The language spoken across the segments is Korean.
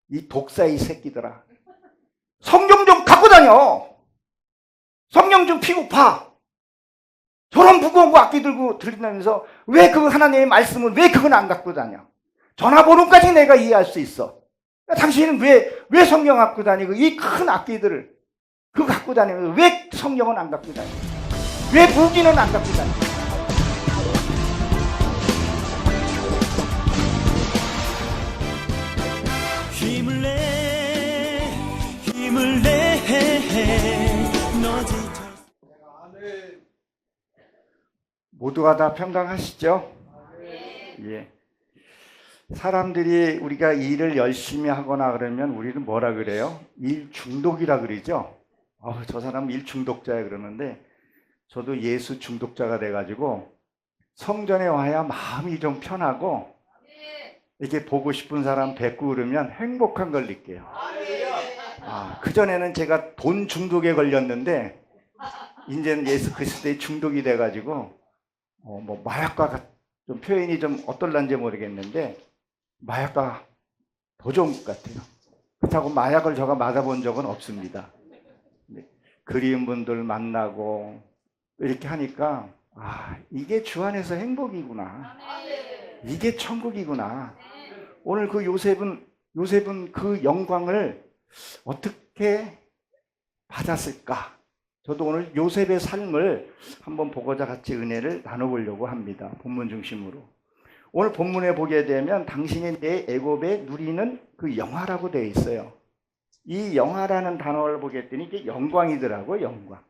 이 독사의 새끼들아. 성경 좀 갖고 다녀. 성경 좀 피고 파. 저런 무거운 거 악기 들고 들린다면서 왜 그 하나님의 말씀을 왜 그건 안 갖고 다녀? 전화번호까지 내가 이해할 수 있어. 당신은 왜 성경 갖고 다니고 이 큰 악기들을 그거 갖고 다니면서 왜 성경은 안 갖고 다녀? 왜 무기는 안 갖고 다녀? 힘을 내 너지. 모두가 다 평강하시죠? 예. 사람들이 우리가 일을 열심히 하거나 그러면 우리는 뭐라 그래요? 일 중독이라 그러죠? 저 사람은 일 중독자야 그러는데 저도 예수 중독자가 돼가지고 성전에 와야 마음이 좀 편하고 이렇게 보고 싶은 사람 뵙고 그러면 행복한 걸 느껴요. 그전에는 제가 돈 중독에 걸렸는데 이제는 예수 그리스도의 중독이 돼가지고 뭐 마약과 좀 표현이 좀 어떨란지 모르겠는데 마약과 더 좋은 것 같아요. 그렇다고 마약을 제가 맞아본 적은 없습니다. 그리운 분들 만나고 이렇게 하니까 이게 주 안에서 행복이구나. 이게 천국이구나. 오늘 그 요셉은 그 영광을 어떻게 받았을까? 저도 오늘 요셉의 삶을 한번 보고자 같이 은혜를 나눠보려고 합니다. 본문 중심으로. 오늘 본문에 보게 되면 당신이 내 애굽에 누리는 그 영화라고 되어 있어요. 이 영화라는 단어를 보겠더니 이게 영광이더라고요. 영광.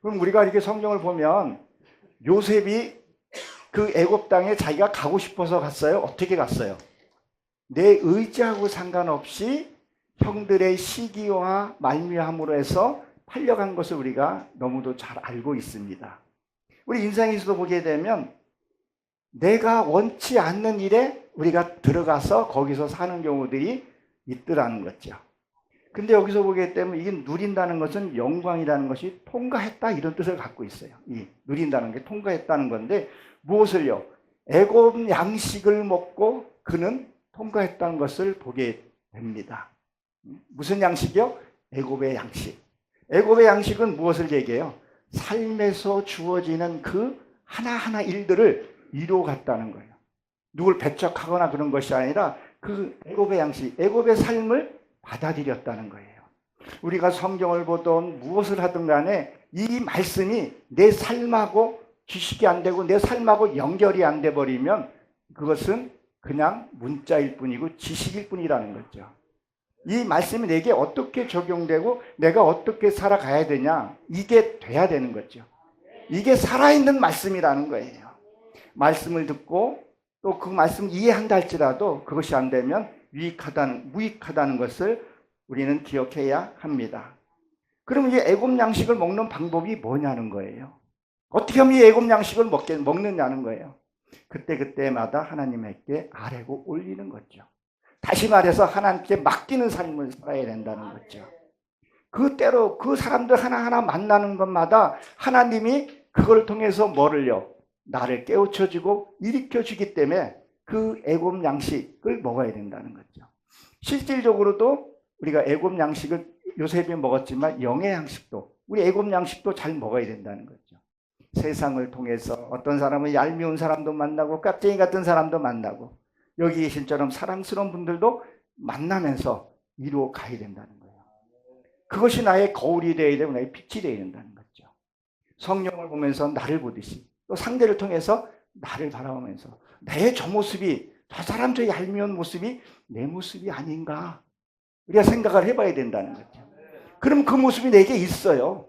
그럼 우리가 이렇게 성경을 보면 요셉이 그 애굽 땅에 자기가 가고 싶어서 갔어요? 어떻게 갔어요? 내 의지하고 상관없이 형들의 시기와 말미암으로 해서 팔려간 것을 우리가 너무도 잘 알고 있습니다. 우리 인생에서도 보게 되면 내가 원치 않는 일에 우리가 들어가서 거기서 사는 경우들이 있더라는 거죠. 근데 여기서 보게 되면 이게 누린다는 것은 영광이라는 것이 통과했다 이런 뜻을 갖고 있어요. 이 누린다는 게 통과했다는 건데 무엇을요? 애굽 양식을 먹고 그는 통과했다는 것을 보게 됩니다. 무슨 양식이요? 애굽의 양식. 애굽의 양식은 무엇을 얘기해요? 삶에서 주어지는 그 하나하나 일들을 이루어갔다는 거예요. 누굴 배척하거나 그런 것이 아니라 그 애굽의 양식, 애굽의 삶을 받아들였다는 거예요. 우리가 성경을 보든 무엇을 하든 간에 이 말씀이 내 삶하고 지식이 안 되고 내 삶하고 연결이 안 돼 버리면 그것은 그냥 문자일 뿐이고 지식일 뿐이라는 거죠. 이 말씀이 내게 어떻게 적용되고 내가 어떻게 살아가야 되냐, 이게 돼야 되는 거죠. 이게 살아있는 말씀이라는 거예요. 말씀을 듣고 또 그 말씀을 이해한다 할지라도 그것이 안 되면 무익하다는 것을 우리는 기억해야 합니다. 그럼 이 애굽 양식을 먹는 방법이 뭐냐는 거예요. 어떻게 하면 이 애굽 양식을 먹느냐는 거예요. 그때마다 하나님께 아뢰고 올리는 거죠. 다시 말해서 하나님께 맡기는 삶을 살아야 된다는 거죠. 그때로 그 사람들 하나하나 만나는 것마다 하나님이 그걸 통해서 뭐를요? 나를 깨우쳐주고 일으켜주기 때문에 그 애굽 양식을 먹어야 된다는 거죠. 실질적으로도 우리가 애굽 양식을 요셉이 먹었지만 영의 양식도 우리 애굽 양식도 잘 먹어야 된다는 거죠. 세상을 통해서 어떤 사람은 얄미운 사람도 만나고 깍쟁이 같은 사람도 만나고 여기 계신처럼 사랑스러운 분들도 만나면서 이루어 가야 된다는 거예요. 그것이 나의 거울이 되어야 되고 나의 빛이 되어야 된다는 거죠. 성령을 보면서 나를 보듯이 또 상대를 통해서 나를 바라보면서 내 저 모습이 저 사람 저 얄미운 모습이 내 모습이 아닌가 우리가 생각을 해봐야 된다는 거죠. 그럼 그 모습이 내게 있어요.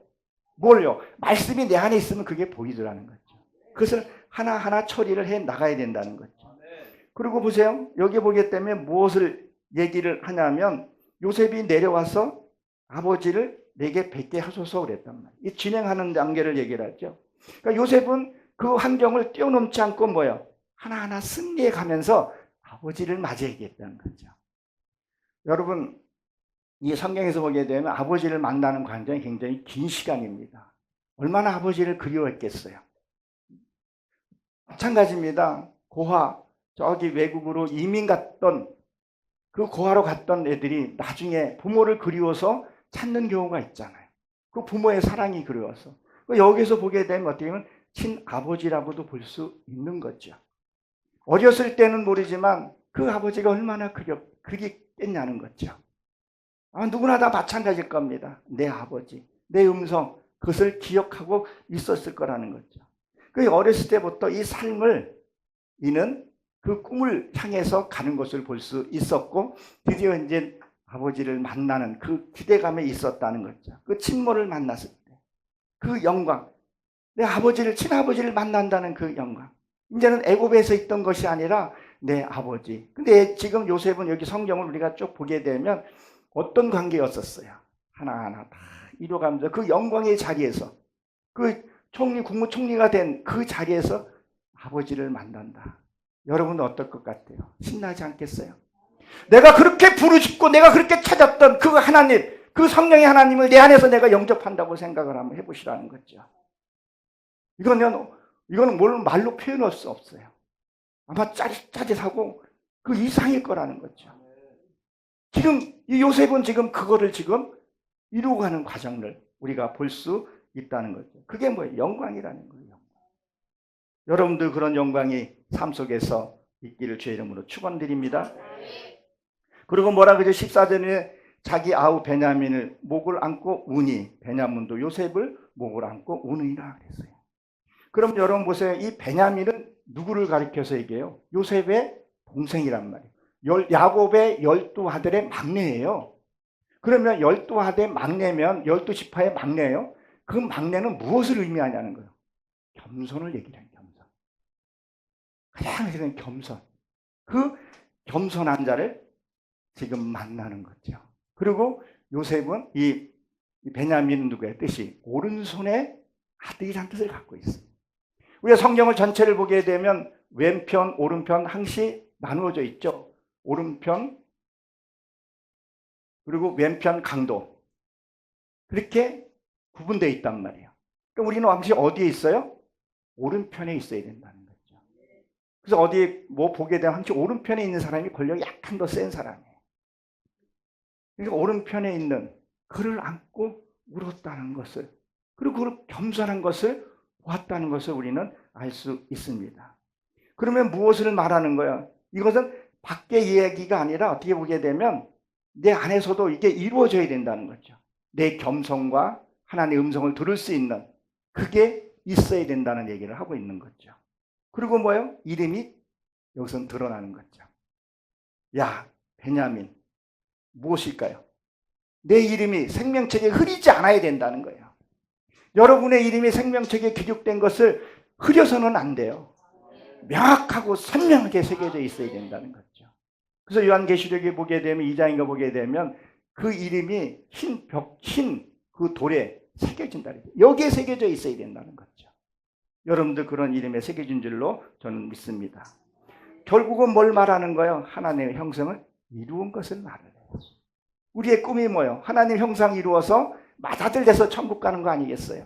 뭘요? 말씀이 내 안에 있으면 그게 보이더라는 거죠. 그것을 하나하나 처리를 해 나가야 된다는 거죠. 그리고 보세요. 여기 보기 때문에 무엇을 얘기를 하냐면 요셉이 내려와서 아버지를 내게 뵙게 하소서 그랬단 말이에요. 이 진행하는 단계를 얘기를 하죠. 그러니까 요셉은 그 환경을 뛰어넘지 않고 뭐예요? 하나하나 승리해 가면서 아버지를 맞이하겠다는 거죠. 여러분, 이 성경에서 보게 되면 아버지를 만나는 과정이 굉장히 긴 시간입니다. 얼마나 아버지를 그리워했겠어요. 마찬가지입니다. 고아, 저기 외국으로 이민 갔던 그 고아로 갔던 애들이 나중에 부모를 그리워서 찾는 경우가 있잖아요. 그 부모의 사랑이 그리워서. 여기서 보게 되면 어떻게 보면 친아버지라고도 볼 수 있는 거죠. 어렸을 때는 모르지만 그 아버지가 얼마나 그립겠냐는 거죠. 누구나 다 마찬가지일 겁니다. 내 아버지, 내 음성, 그것을 기억하고 있었을 거라는 거죠. 그 어렸을 때부터 이 삶을 이는 그 꿈을 향해서 가는 것을 볼 수 있었고, 드디어 이제 아버지를 만나는 그 기대감에 있었다는 거죠. 그 친모를 만났을 때 그 영광, 내 아버지를, 친아버지를 만난다는 그 영광. 이제는 애굽에서 있던 것이 아니라 내 아버지. 근데 지금 요셉은 여기 성경을 우리가 쭉 보게 되면 어떤 관계였었어요? 하나하나 다 이뤄가면서 그 영광의 자리에서, 그 국무총리가 된 그 자리에서 아버지를 만난다. 여러분은 어떨 것 같아요? 신나지 않겠어요? 내가 그렇게 부르짖고 내가 그렇게 찾았던 그 하나님, 그 성령의 하나님을 내 안에서 내가 영접한다고 생각을 한번 해보시라는 거죠. 이거는 뭘 말로 표현할 수 없어요. 아마 짜릿짜릿하고 그 이상일 거라는 거죠. 지금 이 요셉은 지금 그거를 지금 이루고 가는 과정을 우리가 볼 수 있다는 거죠. 그게 뭐예요? 영광이라는 거예요. 영광. 여러분들 그런 영광이 삶 속에서 있기를 주의 이름으로 축원드립니다. 그리고 뭐라 그러죠? 14절에 자기 아우 베냐민을 목을 안고 우니, 베냐민도 요셉을 목을 안고 우느니라 그랬어요. 그럼 여러분 보세요. 이 베냐민은 누구를 가리켜서 얘기해요? 요셉의 동생이란 말이에요. 야곱의 12아들의 막내예요. 그러면 12아들의 막내면 12지파의 막내예요. 그 막내는 무엇을 의미하냐는 거예요. 겸손을 얘기해요. 겸손. 가장 핵심은 겸손. 그 겸손한 자를 지금 만나는 거죠. 그리고 요셉은 이 베냐민은 누구의 뜻이 오른손의 아들이라는 뜻을 갖고 있어요. 우리가 성경을 전체를 보게 되면 왼편, 오른편 항시 나누어져 있죠. 오른편, 그리고 왼편 강도. 그렇게 구분되어 있단 말이에요. 그럼 우리는 항시 어디에 있어요? 오른편에 있어야 된다는 거죠. 그래서 어디에 뭐 보게 되면 항시 오른편에 있는 사람이 권력이 약간 더 센 사람이에요. 그러니까 오른편에 있는 그를 안고 울었다는 것을, 그리고 그를 겸손한 것을 보았다는 것을 우리는 알 수 있습니다. 그러면 무엇을 말하는 거예요? 이것은 밖의 이야기가 아니라 어떻게 보게 되면 내 안에서도 이게 이루어져야 된다는 거죠. 내 겸손과 하나님의 음성을 들을 수 있는 그게 있어야 된다는 얘기를 하고 있는 거죠. 그리고 뭐예요? 이름이 여기서 드러나는 거죠. 야, 베냐민. 무엇일까요? 내 이름이 생명책에 흐리지 않아야 된다는 거예요. 여러분의 이름이 생명책에 기록된 것을 흐려서는 안 돼요. 명확하고 선명하게 새겨져 있어야 된다는 거죠. 그래서 요한계시록에 보게 되면 2장인가 보게 되면 그 이름이 흰 그 돌에 새겨진다. 여기에 새겨져 있어야 된다는 거죠. 여러분들 그런 이름에 새겨진 줄로 저는 믿습니다. 결국은 뭘 말하는 거예요? 하나님의 형상을 이루은 것을 말해요. 우리의 꿈이 뭐예요? 하나님 형상 이루어서 맏아들 돼서 천국 가는 거 아니겠어요?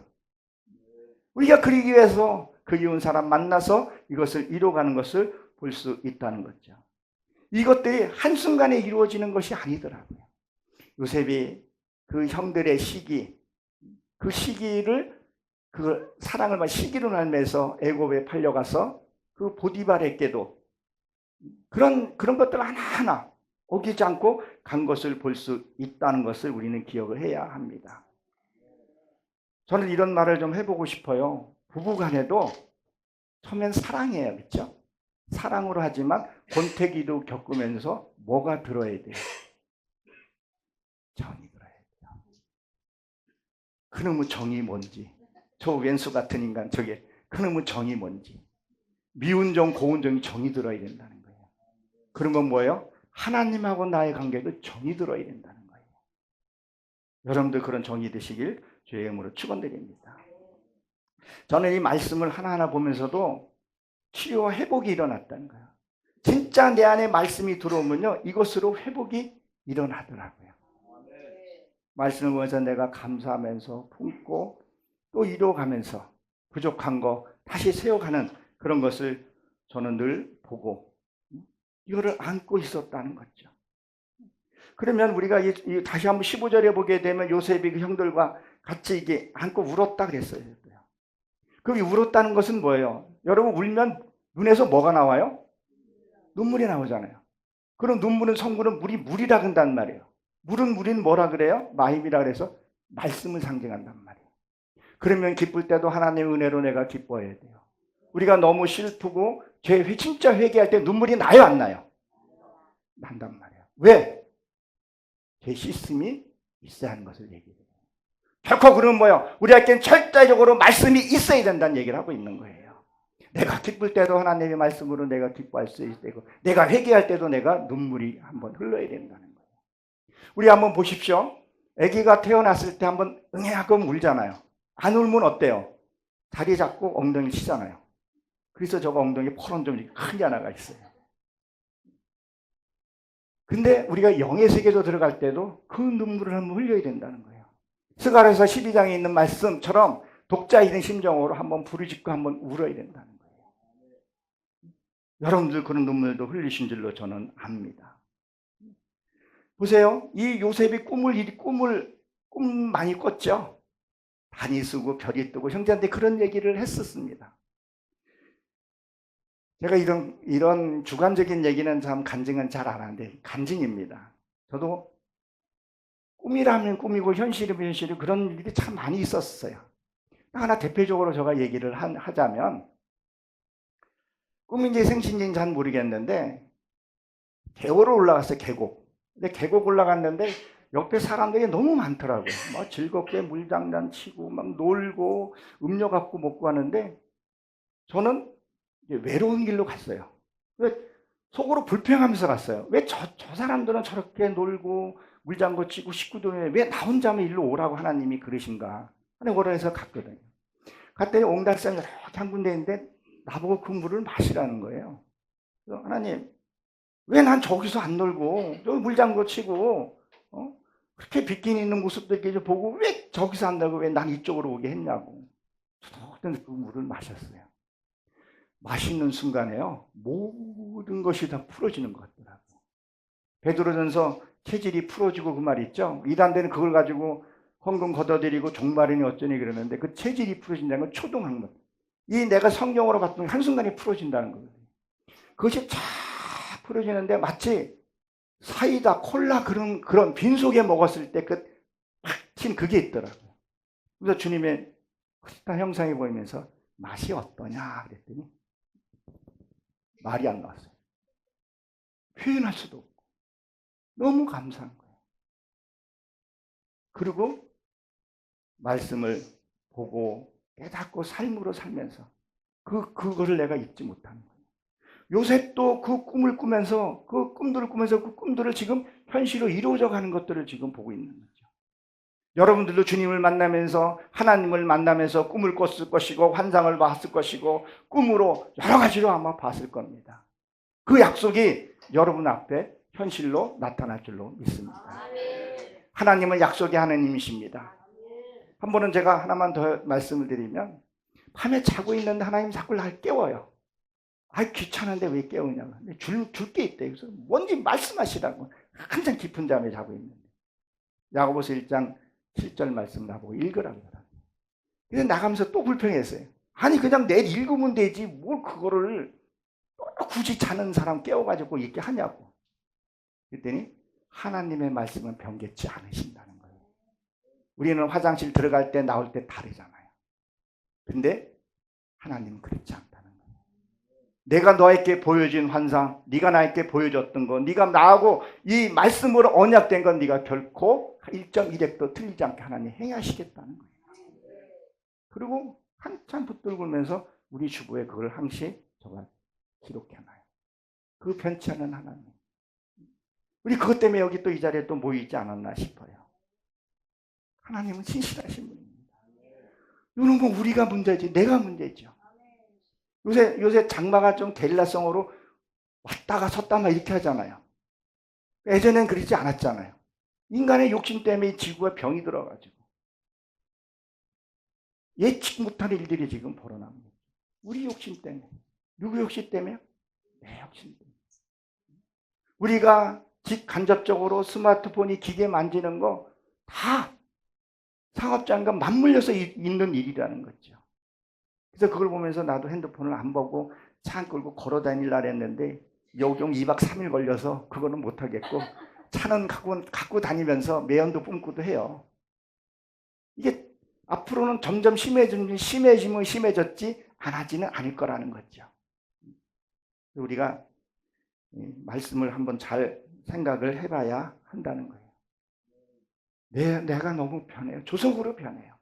우리가 그리기 위해서 그리운 사람 만나서 이것을 이루어가는 것을 볼 수 있다는 거죠. 이것들이 한순간에 이루어지는 것이 아니더라고요. 요셉이 그 형들의 시기, 그 시기를, 그 사랑을 막 시기로 날면서 애굽에 팔려가서 그 보디발에게도 그런 것들 하나하나 어기지 않고 간 것을 볼 수 있다는 것을 우리는 기억을 해야 합니다. 저는 이런 말을 좀 해보고 싶어요. 부부간에도 처음엔 사랑이에요. 그렇죠? 사랑으로 하지만 권태기도 겪으면서 뭐가 들어야 돼요? 정이 들어야 돼요. 그놈의 정이 뭔지, 저 왼수 같은 인간 저게 그놈의 정이 뭔지, 미운 정, 고운 정이 들어야 된다는 거예요. 그런 건 뭐예요? 하나님하고 나의 관계도 정이 들어야 된다는 거예요. 여러분들 그런 정이 되시길 주의 이름으로 축원드립니다. 저는 이 말씀을 하나하나 보면서도 치유와 회복이 일어났다는 거예요. 진짜 내 안에 말씀이 들어오면요, 이것으로 회복이 일어나더라고요. 말씀을 보면서 내가 감사하면서 품고 또 이뤄가면서 부족한 거 다시 세워가는 그런 것을 저는 늘 보고 이거를 안고 있었다는 거죠. 그러면 우리가 다시 한번 15절에 보게 되면 요셉이 그 형들과 같이 이게 안고 울었다 그랬어요. 그 울었다는 것은 뭐예요? 여러분 울면 눈에서 뭐가 나와요? 눈물이 나오잖아요. 그럼 눈물은 성분은 물이라 그런단 말이에요. 물은 뭐라 그래요? 마임이라 그래서 말씀을 상징한단 말이에요. 그러면 기쁠 때도 하나님의 은혜로 내가 기뻐해야 돼요. 우리가 너무 슬프고 진짜 회개할 때 눈물이 나요, 안 나요? 난단 말이에요. 왜? 죄 씻음이 있어야 하는 것을 얘기해요. 결코 그러면 뭐예요? 우리에게는 절대적으로 말씀이 있어야 된다는 얘기를 하고 있는 거예요. 내가 기쁠 때도 하나님의 말씀으로 내가 기뻐할 수 있어야 되고, 내가 회개할 때도 내가 눈물이 한번 흘러야 된다는 거예요. 우리 한번 보십시오. 아기가 태어났을 때 한번 응애하고 울잖아요. 안 울면 어때요? 다리 잡고 엉덩이 치잖아요. 그래서 저거 엉덩이에 포런 점이 크게 하나가 있어요. 근데 우리가 영의 세계로 들어갈 때도 그 눈물을 한번 흘려야 된다는 거예요. 스가랴서 12장에 있는 말씀처럼 독자이된 심정으로 한번 부르짖고 한번 울어야 된다는 거예요. 여러분들 그런 눈물도 흘리신 줄로 저는 압니다. 보세요. 이 요셉이 꿈 많이 꿨죠. 단이 쓰고 별이 뜨고 형제한테 그런 얘기를 했었습니다. 제가 이런 주관적인 얘기는 참 간증은 잘 안 하는데 간증입니다. 저도 꿈이라면 꿈이고 현실이면 현실이고 그런 일이 참 많이 있었어요. 하나 대표적으로 제가 얘기를 하자면 꿈인지 생신인지는 잘 모르겠는데 계곡으로 올라갔어요. 계곡. 근데 계곡 올라갔는데 옆에 사람들이 너무 많더라고요. 막 즐겁게 물장난 치고 막 놀고 음료 갖고 먹고 하는데 저는 이제 외로운 길로 갔어요. 왜 속으로 불평하면서 갔어요. 왜 저 사람들은 저렇게 놀고 물장구 치고 식구들은 왜 나 혼자만 일로 오라고 하나님이 그러신가 하는 거라서 갔거든요. 갔더니 옹달산이 이렇게 한 군데 있는데 나보고 그 물을 마시라는 거예요. 그래서 하나님 왜 난 저기서 안 놀고 저기 물장구 치고 그렇게 비키니 있는 모습도 이렇게 보고 왜 저기서 한다고 왜 난 이쪽으로 오게 했냐고. 저도 그 물을 마셨어요. 마시는 순간에요 모든 것이 다 풀어지는 것 같더라고요. 베드로전서 체질이 풀어지고 그 말 있죠. 이단들은 그걸 가지고 헌금 걷어들이고 종말이니 어쩌니 그러는데 그 체질이 풀어진다는 건 초등학문. 이 내가 성경으로 봤던 한순간에 풀어진다는 거거든요. 그것이 쫙 풀어지는데 마치 사이다 콜라 그런 빈속에 먹었을 때 그 탁 그게 있더라고요. 그래서 주님의 크리스탄 형상이 보이면서 맛이 어떠냐 그랬더니 말이 안 나왔어요. 표현할 수도 없고 너무 감사한 거예요. 그리고 말씀을 보고 깨닫고 삶으로 살면서 그거를 내가 잊지 못하는 거예요. 요셉도 그 꿈을 꾸면서 그 꿈들을 지금 현실로 이루어져 가는 것들을 지금 보고 있는 거죠. 여러분들도 주님을 만나면서 하나님을 만나면서 꿈을 꿨을 것이고 환상을 봤을 것이고 꿈으로 여러 가지로 아마 봤을 겁니다. 그 약속이 여러분 앞에 현실로 나타날 줄로 믿습니다. 하나님은 약속의 하나님이십니다. 한 번은 제가 하나만 더 말씀을 드리면 밤에 자고 있는데 하나님 자꾸 날 깨워요. 귀찮은데 왜 깨우냐고. 줄 게 있대. 그래서 뭔지 말씀하시라고. 한참 깊은 잠에 자고 있는데. 야고보서 1장 7절 말씀 나보고 읽으라고 그러더라고요. 그래서 나가면서 또 불평했어요. 아니 그냥 내일 읽으면 되지 뭘 그거를 굳이 자는 사람 깨워가지고 이렇게 하냐고. 그랬더니 하나님의 말씀은 변개치 않으신다는 거예요. 우리는 화장실 들어갈 때 나올 때 다르잖아요. 근데 하나님은 그렇지 않다는 거예요. 내가 너에게 보여준 환상, 네가 나에게 보여줬던 거, 네가 나하고 이 말씀으로 언약된 건 네가 결코 1.1획도 틀리지 않게 하나님 행하시겠다는 거예요. 그리고 한참 붙들고면서 우리 주부에 그걸 항시 저가 기록해놔요. 그 변치 않은 하나님. 우리 그것 때문에 여기 또 이 자리에 또 모이지 않았나 싶어요. 하나님은 신실하신 분입니다. 이런 건 우리가 문제지, 내가 문제죠. 요새 장마가 좀 게릴라성으로 왔다가 섰다가 이렇게 하잖아요. 예전엔 그러지 않았잖아요. 인간의 욕심 때문에 지구가 병이 들어가지고 예측 못한 일들이 지금 벌어납니다. 우리 욕심 때문에. 누구 욕심 때문에요? 내 욕심 때문에. 우리가 간접적으로 스마트폰이 기계 만지는 거 다 상업장과 맞물려서 있는 일이라는 거죠. 그래서 그걸 보면서 나도 핸드폰을 안 보고 차 안 끌고 걸어 다닐라 했는데 요경 2박 3일 걸려서 그거는 못 하겠고 차는 갖고 다니면서 매연도 뿜고도 해요. 이게 앞으로는 점점 심해지면 심해졌지 안 하지는 않을 거라는 거죠. 우리가 말씀을 한번 잘 생각을 해봐야 한다는 거예요. 내가 너무 편해요. 조석으로 편해요.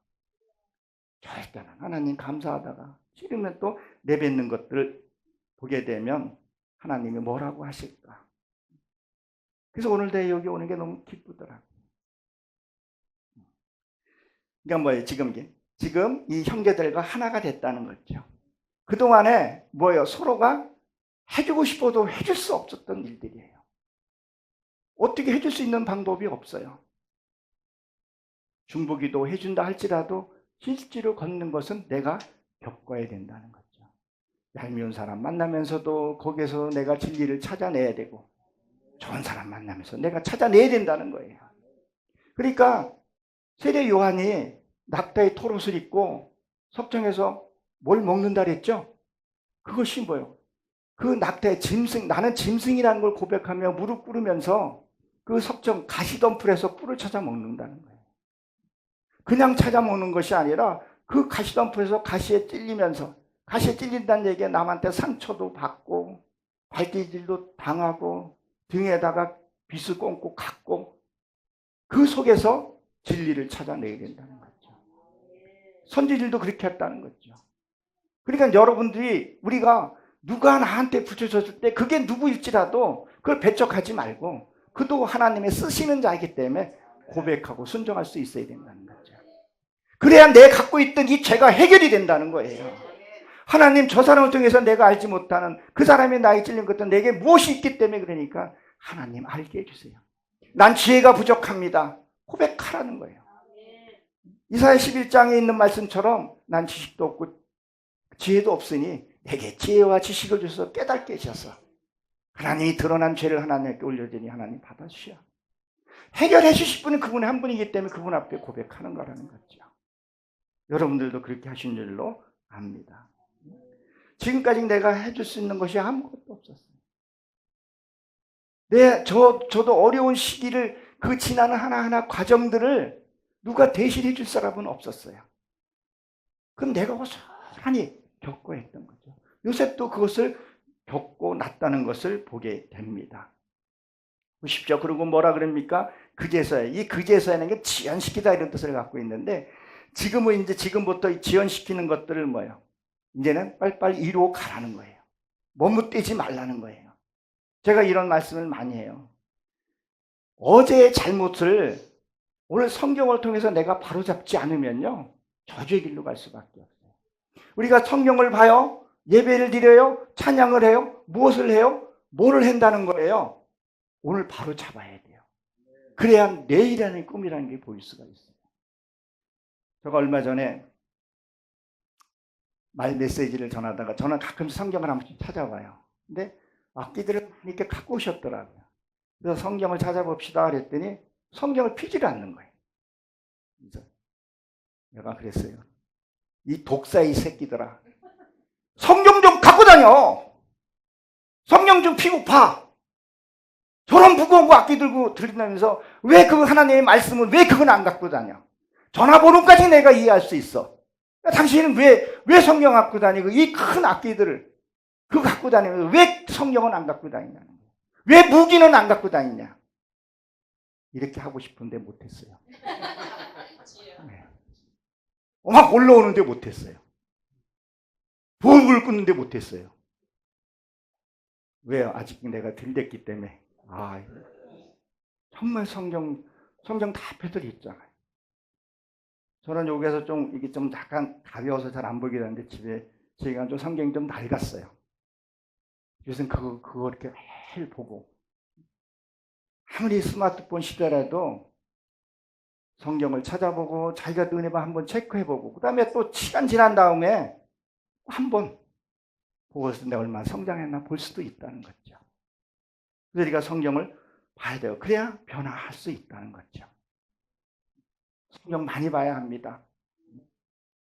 절대는 하나님 감사하다가 싫으면 또 내뱉는 것들을 보게 되면 하나님이 뭐라고 하실까. 그래서 오늘 내가 여기 오는 게 너무 기쁘더라고요. 그러니까 뭐예요? 지금 이 형제들과 하나가 됐다는 거죠. 그동안에 뭐예요? 서로가 해주고 싶어도 해줄 수 없었던 일들이에요. 어떻게 해줄 수 있는 방법이 없어요. 중보기도 해준다 할지라도 실제로 걷는 것은 내가 겪어야 된다는 거죠. 얄미운 사람 만나면서도 거기에서 내가 진리를 찾아내야 되고 좋은 사람 만나면서 내가 찾아내야 된다는 거예요. 그러니까 세례 요한이 낙타의 털옷을 입고 석정에서 뭘 먹는다 그랬죠? 그것이 뭐예요? 그 낙타의 짐승, 나는 짐승이라는 걸 고백하며 무릎 꿇으면서 그 석정 가시덤불에서 꿀을 찾아 먹는다는 거예요. 그냥 찾아 먹는 것이 아니라 그 가시덤불에서 가시에 찔린다는 얘기가 남한테 상처도 받고 발길질도 당하고 등에다가 빗을 꽂고 갔고 그 속에서 진리를 찾아내야 된다는 거죠. 선지들도 그렇게 했다는 거죠. 그러니까 여러분들이 우리가 누가 나한테 붙여줬을 때 그게 누구일지라도 그걸 배척하지 말고 그도 하나님의 쓰시는 자이기 때문에 고백하고 순종할 수 있어야 된다는 거죠. 그래야 내 갖고 있던 이 죄가 해결이 된다는 거예요. 하나님 저 사람을 통해서 내가 알지 못하는 그 사람이 나에 찔린 것도 내게 무엇이 있기 때문에 그러니까 하나님 알게 해주세요. 난 지혜가 부족합니다. 고백하라는 거예요. 이사야 11장에 있는 말씀처럼 난 지식도 없고 지혜도 없으니 내게 지혜와 지식을 주셔서 깨닫게 하셔서 하나님이 드러난 죄를 하나님께 올려드리니 하나님 받아주시오. 해결해 주실 분은 그분 한 분이기 때문에 그분 앞에 고백하는 거라는 거죠. 여러분들도 그렇게 하신 줄로 압니다. 지금까지 내가 해줄 수 있는 것이 아무것도 없었어요. 저도 어려운 시기를 그 지나는 하나하나 과정들을 누가 대신해 줄 사람은 없었어요. 그럼 내가 고스란히 겪고 했던 거죠. 요셉도 그것을 겪고 났다는 것을 보게 됩니다. 보십시오. 그리고 뭐라 그럽니까? 그제서야. 이 그제서야는 게 지연시키다 이런 뜻을 갖고 있는데 지금부터 지연시키는 것들을 뭐예요? 이제는 빨리빨리 이루어 가라는 거예요. 머뭇대지 말라는 거예요. 제가 이런 말씀을 많이 해요. 어제의 잘못을 오늘 성경을 통해서 내가 바로잡지 않으면요. 저주의 길로 갈 수밖에 없어요. 우리가 성경을 봐요. 예배를 드려요. 찬양을 해요. 무엇을 해요? 뭐를 한다는 거예요? 오늘 바로 잡아야 돼요. 그래야 내일이라는 꿈이라는 게 보일 수가 있어요. 제가 얼마 전에 말 메시지를 전하다가 저는 가끔 성경을 한 번씩 찾아봐요. 근데 악기들을 이렇게 갖고 오셨더라고요. 그래서 성경을 찾아봅시다 그랬더니 성경을 피지를 않는 거예요. 그래서 내가 그랬어요. 이 독사의 새끼들아. 성경 좀 갖고 다녀. 성경 좀 피고 파. 저런 무거운 거 악기 들고 들린다면서 왜 그 하나님의 말씀을 왜 그건 안 갖고 다녀? 전화번호까지 내가 이해할 수 있어. 당신은 왜 성경 갖고 다니고 이 큰 악기들을 그거 갖고 다니면서 왜 성경은 안 갖고 다니냐는 거예요. 왜 무기는 안 갖고 다니냐. 이렇게 하고 싶은데 못했어요. 네. 막 올라오는데 못했어요. 부엌을 끄는데 못했어요. 왜요? 아직 내가 들렸기 때문에. 정말 성경 다 펴들 있잖아요. 저는 여기에서 이게 좀 약간 가벼워서 잘 안 보이게 되는데 집에 저희가 좀 성경이 좀 낡았어요. 요새는 그거 이렇게 매일 보고 아무리 스마트폰 시대라도 성경을 찾아보고 자기가 은혜만 한번 체크해보고 그 다음에 또 시간 지난 다음에 한번 보고서 내가 얼마나 성장했나 볼 수도 있다는 거죠. 그래서 우리가 성경을 봐야 돼요. 그래야 변화할 수 있다는 거죠. 성경 많이 봐야 합니다.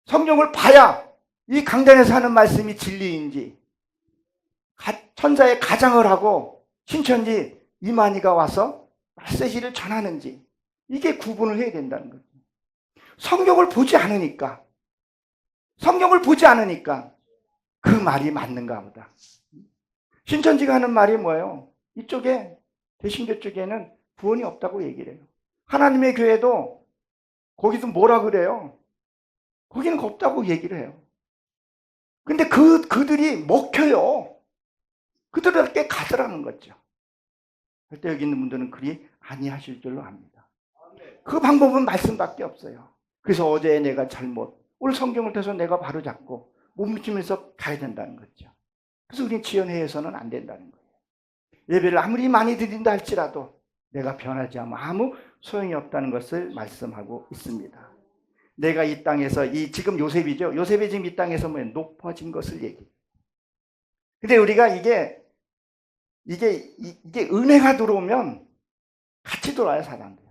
성경을 봐야 이 강단에서 하는 말씀이 진리인지, 천사의 가장을 하고 신천지 이만희가 와서 메시지를 전하는지, 이게 구분을 해야 된다는 거죠. 성경을 보지 않으니까 그 말이 맞는가 보다. 신천지가 하는 말이 뭐예요? 이쪽에 대신교 쪽에는 구원이 없다고 얘기를 해요. 하나님의 교회도 거기도 뭐라 그래요? 거기는 없다고 얘기를 해요. 근데 그들이 먹혀요. 그들에게 가더라는 거죠. 그때 여기 있는 분들은 그리 아니하실 줄로 압니다. 그 방법은 말씀밖에 없어요. 그래서 어제 내가 오늘 성경을 통해서 내가 바로 잡고 몸붙이면서 가야 된다는 거죠. 그래서 우리는 지연해서는 안 된다는 거예요. 예배를 아무리 많이 드린다 할지라도 내가 변하지 않으면 아무 소용이 없다는 것을 말씀하고 있습니다. 내가 이 땅에서 지금 요셉이죠. 요셉이 지금 이 땅에서 높아진 것을 얘기해요. 근데 우리가 이게 은혜가 들어오면 같이 들어와요, 사람들.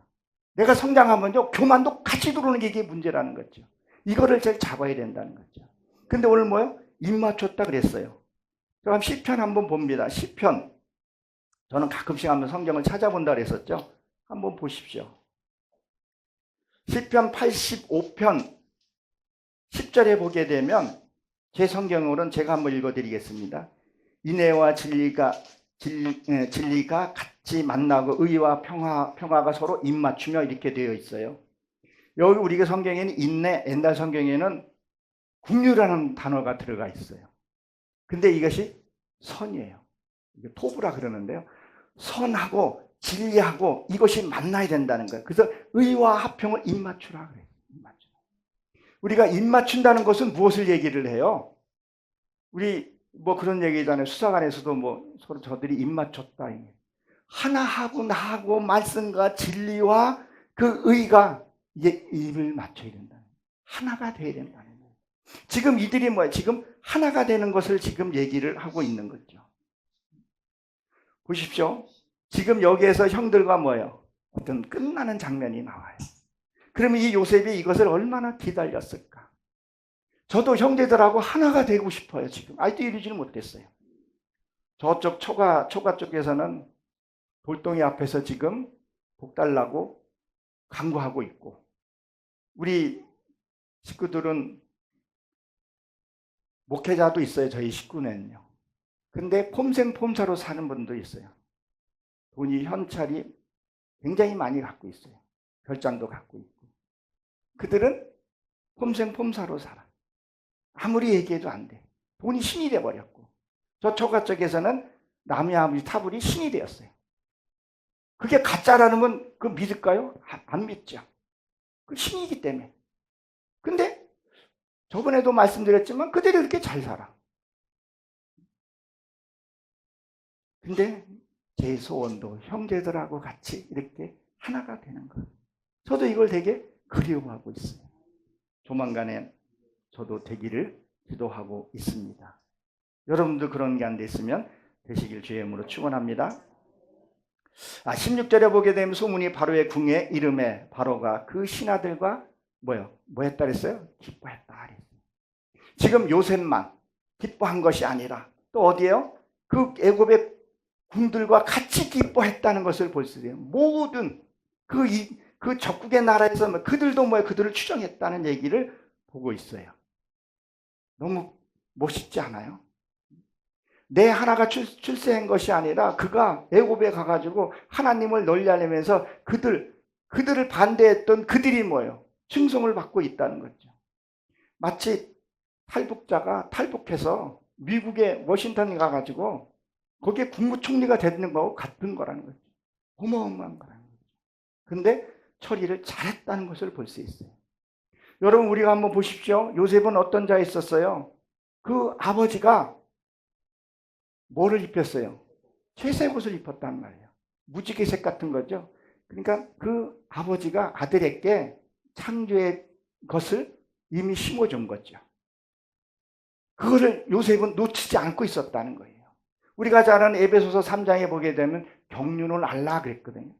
내가 성장하면요, 교만도 같이 들어오는 게 이게 문제라는 거죠. 이거를 잘 잡아야 된다는 거죠. 근데 오늘 뭐요? 입 맞췄다 그랬어요. 그럼 시편 한번 봅니다. 시편. 저는 가끔씩 한번 성경을 찾아본다 그랬었죠. 한번 보십시오. 시편 85편 10절에 보게 되면 제 성경으로는 제가 한번 읽어드리겠습니다. 인애와 진리가 같이 만나고 의와 평화가 서로 입맞추며 이렇게 되어 있어요. 여기 우리가 성경에는 인내, 옛날 성경에는 긍휼이라는 단어가 들어가 있어요. 근데 이것이 선이에요. 이게 토부라 그러는데요. 선하고 진리하고 이것이 만나야 된다는 거예요. 그래서 의와 합평을 입맞추라 그래요. 우리가 입맞춘다는 것은 무엇을 얘기를 해요? 우리 그런 얘기잖아요. 수사관에서도 서로 저들이 입맞췄다. 하나하고 나하고 말씀과 진리와 그 의가 이게 입을 맞춰야 된다. 하나가 돼야 된다는 거예요. 지금 이들이 뭐예요? 지금 하나가 되는 것을 지금 얘기를 하고 있는 거죠. 보십시오. 지금 여기에서 형들과 뭐예요? 어떤 끝나는 장면이 나와요. 그러면 이 요셉이 이것을 얼마나 기다렸을까? 저도 형제들하고 하나가 되고 싶어요, 지금. 아직도 이루지는 못했어요. 저쪽 초가 쪽에서는 돌덩이 앞에서 지금 복 달라고 간구하고 있고, 우리 식구들은 목회자도 있어요, 저희 식구는요. 근데 폼생폼사로 사는 분도 있어요. 돈이 현찰이 굉장히 많이 갖고 있어요. 별장도 갖고 있고. 그들은 폼생폼사로 살아. 아무리 얘기해도 안 돼. 돈이 신이 돼버렸고. 저 초가 쪽에서는 남의 아버지 타불이 신이 되었어요. 그게 가짜라는 건 그 믿을까요? 안 믿죠. 그 신이기 때문에. 근데 저번에도 말씀드렸지만 그들이 그렇게 잘 살아. 근데 제 소원도 형제들하고 같이 이렇게 하나가 되는 거예요. 저도 이걸 되게 그리워하고 있어요. 조만간에 저도 되기를 기도하고 있습니다. 여러분도 그런 게 안 됐으면 되시길 주의 이름으로 축원합니다. 16절에 보게 되면 소문이 바로의 궁에 이름에 바로가 그 신하들과 뭐 했다 그랬어요? 기뻐했다 그랬어요. 지금 요셉만 기뻐한 것이 아니라 또 어디에요? 그 애굽의 군들과 같이 기뻐했다는 것을 볼 수 있어요. 모든 그 적국의 나라에서 그들도 그들을 추종했다는 얘기를 보고 있어요. 너무 멋있지 않아요? 내 하나가 출세한 것이 아니라 그가 애굽에 가가지고 하나님을 널리하면서 그들을 반대했던 그들이 뭐예요? 칭송을 받고 있다는 거죠. 마치 탈북자가 탈북해서 미국의 워싱턴에 가가지고 거기에 국무총리가 되는 거하고 같은 거라는 거죠. 어마어마한 거라는 거죠. 근데 처리를 잘했다는 것을 볼 수 있어요. 여러분 우리가 한번 보십시오. 요셉은 어떤 자에 있었어요? 그 아버지가 뭐를 입혔어요? 채색 옷을 입었단 말이에요. 무지개색 같은 거죠. 그러니까 그 아버지가 아들에게 창조의 것을 이미 심어준 거죠. 그거를 요셉은 놓치지 않고 있었다는 거예요. 우리가 잘 아는 에베소서 3장에 보게 되면 경륜을 알라 그랬거든요.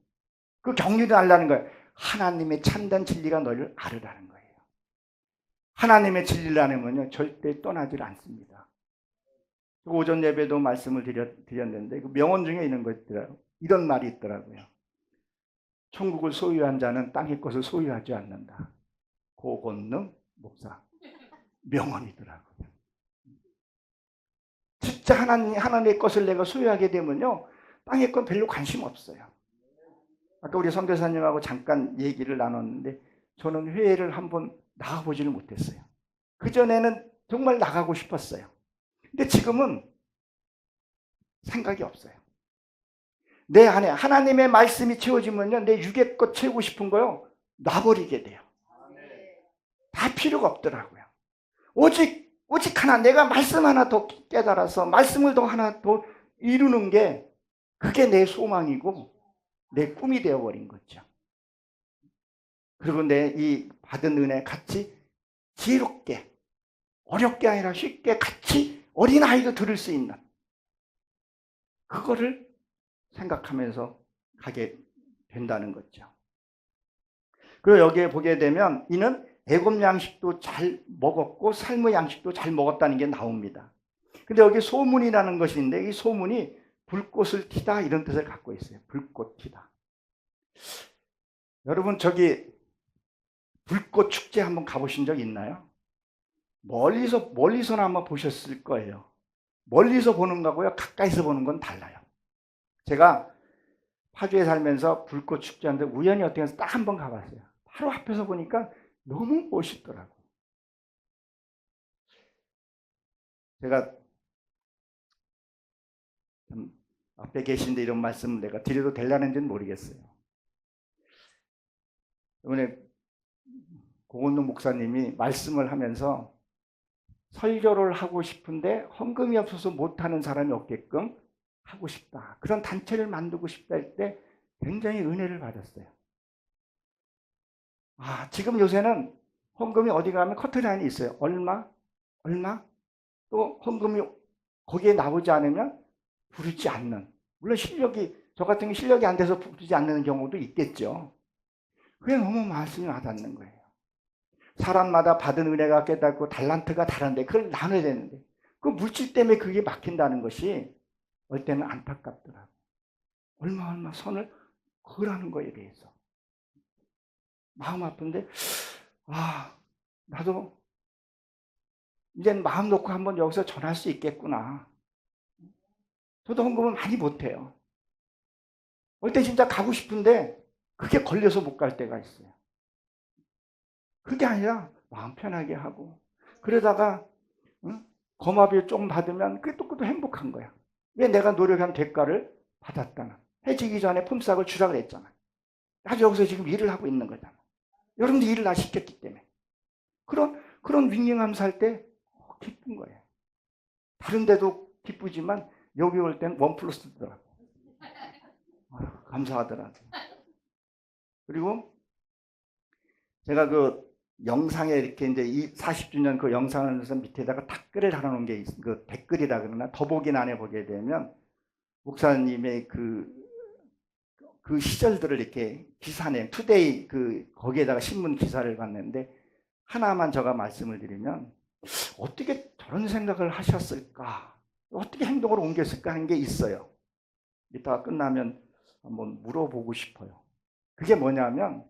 그 경륜을 알라는 거예요. 하나님의 참된 진리가 너를 알으라는 거예요. 하나님의 진리를 알으면요 절대 떠나질 않습니다. 오전 예배도 말씀을 드렸는데 그 명언 중에 있는 거 있더라고요. 이런 말이 있더라고요. 천국을 소유한 자는 땅의 것을 소유하지 않는다. 고건능 목사 명언이더라고요. 진짜 하나님의 것을 내가 소유하게 되면요 땅의 건 별로 관심 없어요. 아까 우리 선교사님하고 잠깐 얘기를 나눴는데 저는 회의를 한번 나가보지를 못했어요. 그전에는 정말 나가고 싶었어요. 근데 지금은 생각이 없어요. 내 안에 하나님의 말씀이 채워지면요 내 육의 것 채우고 싶은 거요 놔버리게 돼요. 다 필요가 없더라고요. 오직 하나 내가 말씀 하나 더 깨달아서 말씀을 더 하나 더 이루는 게 그게 내 소망이고 내 꿈이 되어버린 거죠. 그리고 내 이 받은 은혜 같이 지혜롭게 어렵게 아니라 쉽게 같이 어린아이도 들을 수 있는 그거를 생각하면서 가게 된다는 거죠. 그리고 여기에 보게 되면 이는 애굽 양식도 잘 먹었고 삶의 양식도 잘 먹었다는 게 나옵니다. 근데 여기 소문이라는 것이 있는데 이 소문이 불꽃을 튀다 이런 뜻을 갖고 있어요. 불꽃 튀다. 여러분 저기 불꽃 축제 한번 가보신 적 있나요? 멀리서는 아마 보셨을 거예요. 멀리서 보는 거고요 가까이서 보는 건 달라요. 제가 파주에 살면서 불꽃 축제하는데 우연히 어떻게 해서 딱 한 번 가봤어요. 바로 앞에서 보니까 너무 멋있더라고요. 제가 앞에 계신데 이런 말씀 내가 드려도 되려는지는 모르겠어요. 이번에 고건동 목사님이 말씀을 하면서 설교를 하고 싶은데 헌금이 없어서 못하는 사람이 없게끔 하고 싶다. 그런 단체를 만들고 싶다 할 때 굉장히 은혜를 받았어요. 지금 요새는 헌금이 어디 가면 커트라인이 있어요. 얼마? 또 헌금이 거기에 나오지 않으면 부르지 않는. 물론 저 같은 게 실력이 안 돼서 부르지 않는 경우도 있겠죠. 그게 너무 말씀이 와닿는 거예요. 사람마다 받은 은혜가 깨닫고 달란트가 다른데 그걸 나눠야 되는데 그 물질 때문에 그게 막힌다는 것이 어떨 때는 안타깝더라고요. 얼마 선을 그으라는 거에 대해서 마음 아픈데 나도 이제는 마음 놓고 한번 여기서 전할 수 있겠구나. 저도 헌금을 많이 못해요. 어떨 때 진짜 가고 싶은데 그게 걸려서 못 갈 때가 있어요. 그게 아니라 마음 편하게 하고 그러다가 거마비 좀 받으면 그게 또 행복한 거야. 왜 내가 노력한 대가를 받았다는. 해지기 전에 품삯을 주라 그랬잖아. 나도 여기서 지금 일을 하고 있는 거잖아. 여러분도 일을 나 시켰기 때문에. 그런 윙윙함 살 때 기쁜 거예요. 다른 데도 기쁘지만 여기 올 때는 원 플러스 더라고. 감사하더라고요. 그리고 제가 그 영상에 이렇게 이제 이 40주년 그 영상을 해서 밑에다가 댓글을 달아놓은 게 그 댓글이라 그러나 더보기란에 보게 되면 목사님의 그 시절들을 이렇게 기사내 투데이 거기에다가 신문 기사를 봤는데 하나만 제가 말씀을 드리면 어떻게 저런 생각을 하셨을까? 어떻게 행동으로 옮겼을까 하는 게 있어요. 이따가 끝나면 한번 물어보고 싶어요. 그게 뭐냐면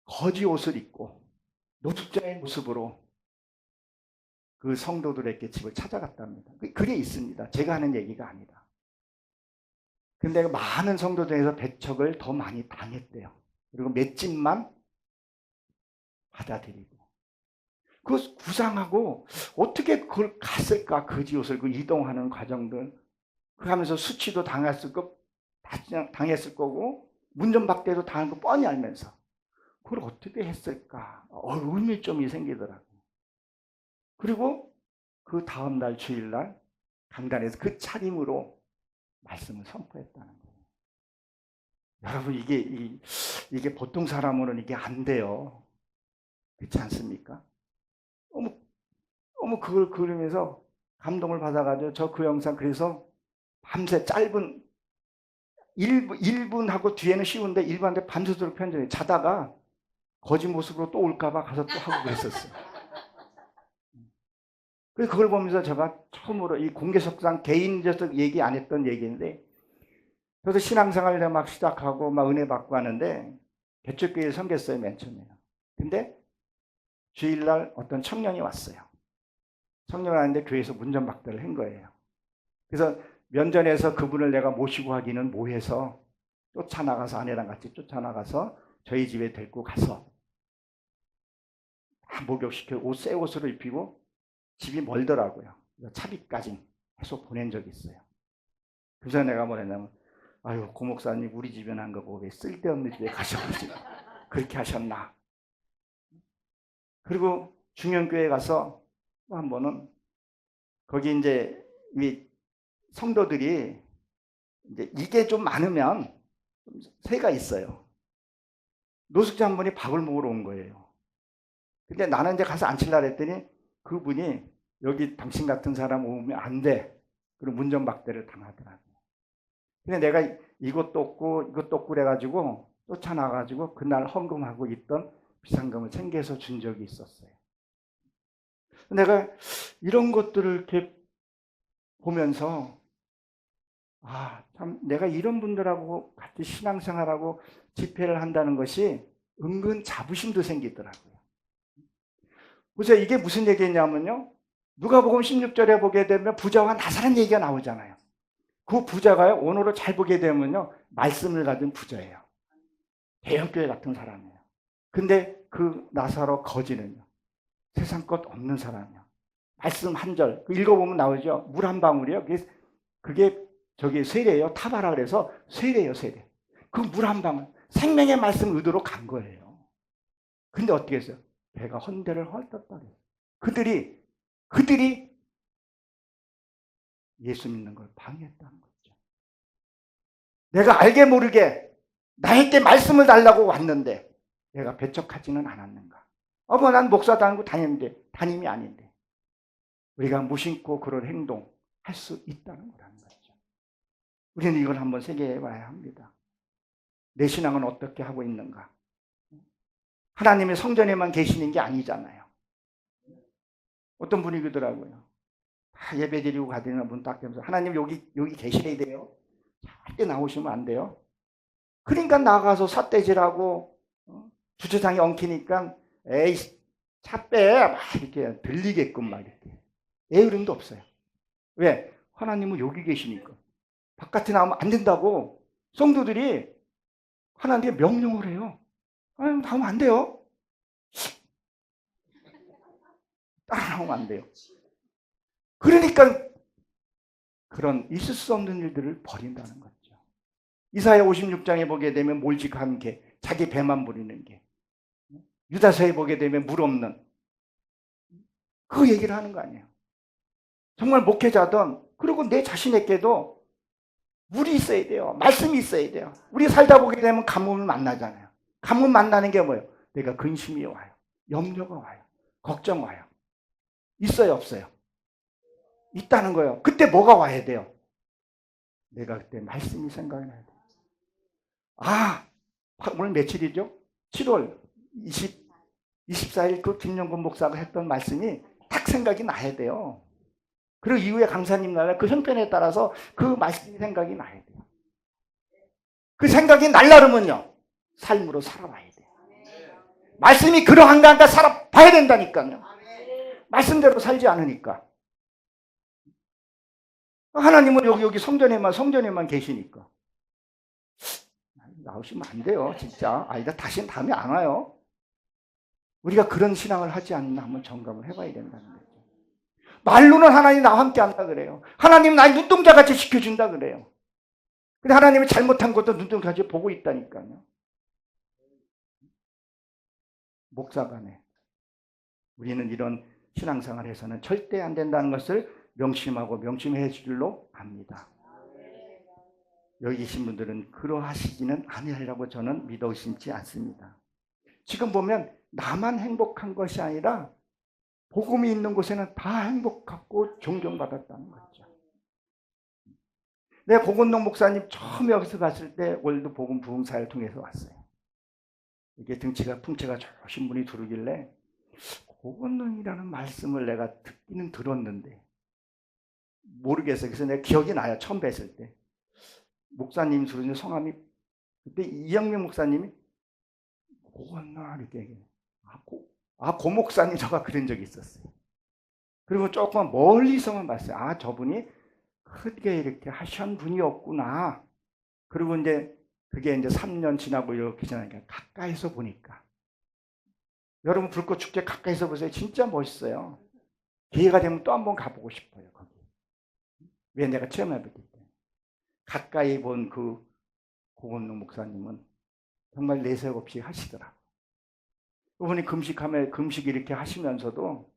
거지 옷을 입고 노숙자의 모습으로 그 성도들에게 집을 찾아갔답니다. 그게 있습니다. 제가 하는 얘기가 아니다. 근데 많은 성도들에서 배척을 더 많이 당했대요. 그리고 몇 집만 받아들이고. 그 구상하고 어떻게 그걸 갔을까? 거지 옷을 이동하는 과정들. 그 하면서 수치도 당했을 거고 문전박대도 당한 거 뻔히 알면서 그걸 어떻게 했을까? 의미점이 생기더라고요. 그리고 그 다음날 주일날 강단에서 그 차림으로 말씀을 선포했다는 거예요. 여러분 이게 보통 사람으로는 이게 안 돼요. 그렇지 않습니까? 너무 그걸 그리면서 감동을 받아가지고 저 그 영상 그래서 밤새 짧은 1분하고 뒤에는 쉬운데 1분한테 밤새도록 편집해. 자다가 거짓 모습으로 또 올까봐 가서 또 하고 그랬었어요. 그래서 그걸 보면서 제가 처음으로 이 공개석상 개인적으로 얘기 안 했던 얘기인데, 그래서 신앙생활을 막 시작하고 막 은혜 받고 하는데 개척교회에 섬겼어요, 맨 처음에는. 근데 주일날 어떤 청년이 왔어요. 청년이 왔는데 교회에서 문전박대를 한 거예요. 그래서 면전에서 그분을 내가 모시고 하기는 뭐해서 쫓아나가서 아내랑 같이 쫓아나가서 저희 집에 데리고 가서 목욕시켜 새 옷으로 입히고, 집이 멀더라고요. 차비까지 해서 보낸 적이 있어요. 그래서 내가 뭐랬냐면, 아유, 고 목사님 우리 집에 난 거고 왜 쓸데없는 집에 가셔가지고 그렇게 하셨나. 그리고 중형교회 가서 한 번은 거기 이제 성도들이 이제 이게 좀 많으면 새가 있어요. 노숙자 한 분이 밥을 먹으러 온 거예요. 근데 나는 이제 가서 앉히려고 했더니 그분이 여기 당신 같은 사람 오면 안 돼. 그리고 문전박대를 당하더라고요. 근데 내가 이것도 없고 그래가지고 쫓아나가지고 그날 헌금하고 있던 비상금을 챙겨서 준 적이 있었어요. 내가 이런 것들을 이렇게 보면서, 아, 참 내가 이런 분들하고 같이 신앙생활하고 집회를 한다는 것이 은근 자부심도 생기더라고요. 보세요, 이게 무슨 얘기냐면요, 누가복음 16절에 보게 되면 부자와 나사렛 얘기가 나오잖아요. 그 부자가요, 오늘을 잘 보게 되면요, 말씀을 가진 부자예요. 대형교회 같은 사람이에요. 근데 그 나사로 거지는요, 세상 것 없는 사람이에요. 말씀 한 절, 읽어보면 나오죠. 물 한 방울이요. 그게 저기 세례예요. 타바라 그래서 세례예요, 세례. 그 물 한 방울, 생명의 말씀 의도로 간 거예요. 근데 어떻게 했어요? 배가 헌대를 헐떴다 그래요. 그들이 예수 믿는 걸 방해했다는 거죠. 내가 알게 모르게 나에게 말씀을 달라고 왔는데 내가 배척하지는 않았는가? 난 목사 다니고 담임이 아닌데. 우리가 무심코 그런 행동 할 수 있다는 거라는 거죠. 우리는 이걸 한번 생각해 봐야 합니다. 내 신앙은 어떻게 하고 있는가? 하나님의 성전에만 계시는 게 아니잖아요. 어떤 분이 그러더라고요. 다 예배 드리고 가드리는 분 딱 되면서, 하나님 여기 계셔야 돼요. 절대 나오시면 안 돼요. 그러니까 나가서 삿대질하고 주차장에 엉키니까 에이 차 빼! 막 이렇게 들리게끔 막 이렇게. 에으름도 없어요. 왜? 하나님은 여기 계시니까. 바깥에 나오면 안 된다고 성도들이 하나님께 명령을 해요. 하나님 나오면 안 돼요. 따라 나오면 안 돼요. 그러니까 그런 있을 수 없는 일들을 벌인다는 거죠. 이사야 56장에 보게 되면 몰직한 개, 자기 배만 부리는 개. 유다서에 보게 되면 물 없는, 그 얘기를 하는 거 아니에요. 정말 목회자든, 그리고 내 자신에게도 물이 있어야 돼요. 말씀이 있어야 돼요. 우리 살다 보게 되면 가뭄을 만나잖아요. 가뭄 만나는 게 뭐예요? 내가 근심이 와요. 염려가 와요. 걱정 와요. 있어요, 없어요? 있다는 거예요. 그때 뭐가 와야 돼요? 내가 그때 말씀이 생각이 나야 돼요. 오늘 며칠이죠? 7월 24일 그 김영근 목사가 했던 말씀이 딱 생각이 나야 돼요. 그리고 이후에 강사님 나라 그 형편에 따라서 그 말씀이 생각이 나야 돼요. 그 생각이 날라르면요, 삶으로 살아봐야 돼요. 말씀이 그러한가 한가 살아봐야 된다니까요. 말씀대로 살지 않으니까. 하나님은 여기 성전에만 계시니까. 나오시면 안 돼요, 진짜. 아니다, 다시는 다음에 안 와요. 우리가 그런 신앙을 하지 않나 한번 점검을 해봐야 된다는 거죠. 말로는 하나님 나와 함께 한다 그래요. 하나님 날 눈동자같이 지켜준다 그래요. 근데 하나님이 잘못한 것도 눈동자같이 보고 있다니까요. 목사간에 우리는 이런 신앙생활에서는 절대 안 된다는 것을 명심하고 명심해 줄로 압니다. 여기 계신 분들은 그러하시지는 아니하리라고 저는 믿어 의심치 않습니다. 지금 보면 나만 행복한 것이 아니라 복음이 있는 곳에는 다 행복하고 존경받았다는 거죠. 내 고건동 목사님 처음 여기서 봤을 때 월드 복음 부흥사를 통해서 왔어요. 이게 풍채가 좋으신 분이 들어오길래 고건동이라는 말씀을 내가 듣기는 들었는데 모르겠어요. 그래서 내가 기억이 나요. 처음 뵀을 때. 목사님 들으니 성함이 그때 이영명 목사님이 고건동 이렇게 얘기해요. 고 목사님 저가 그런 적이 있었어요. 그리고 조금 멀리서만 봤어요. 저분이 크게 이렇게 하신 분이었구나. 그리고 이제 그게 이제 3년 지나고 이렇게 지나니까 가까이서 보니까 여러분 불꽃 축제 가까이서 보세요. 진짜 멋있어요. 기회가 되면 또 한번 가보고 싶어요. 거기. 왜 내가 체험해봤기 때문에. 가까이 본 그 고건동 목사님은 정말 내색 없이 하시더라고요. 그분이 금식 이렇게 하시면서도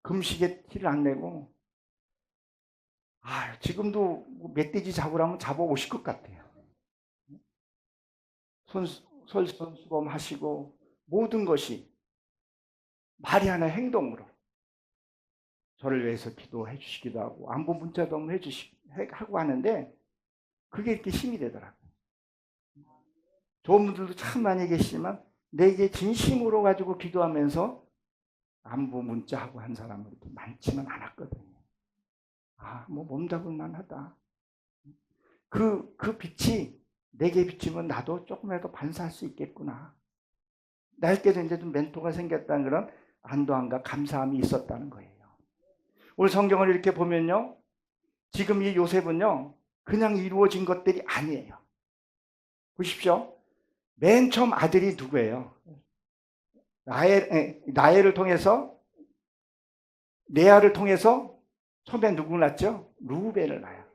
금식에 티를 안 내고 지금도 멧돼지 잡으라면 잡아오실 것 같아요. 솔선수범 하시고 모든 것이 말이 하나 행동으로 저를 위해서 기도해 주시기도 하고 안부 문자도 한번 하고 하는데 그게 이렇게 힘이 되더라고요. 좋은 분들도 참 많이 계시지만 내게 진심으로 가지고 기도하면서 안부 문자하고 한 사람은 이렇게 많지는 않았거든요. 뭐 몸잡을만 하다. 그 빛이 내게 비치면 나도 조금이라도 반사할 수 있겠구나. 나에게도 이제 좀 멘토가 생겼다는 그런 안도함과 감사함이 있었다는 거예요. 오늘 성경을 이렇게 보면요. 지금 이 요셉은요. 그냥 이루어진 것들이 아니에요. 보십시오. 맨 처음 아들이 누구예요? 라헬을 통해서 레아를 통해서 처음에 누구 낳죠? 루벤을 낳아요.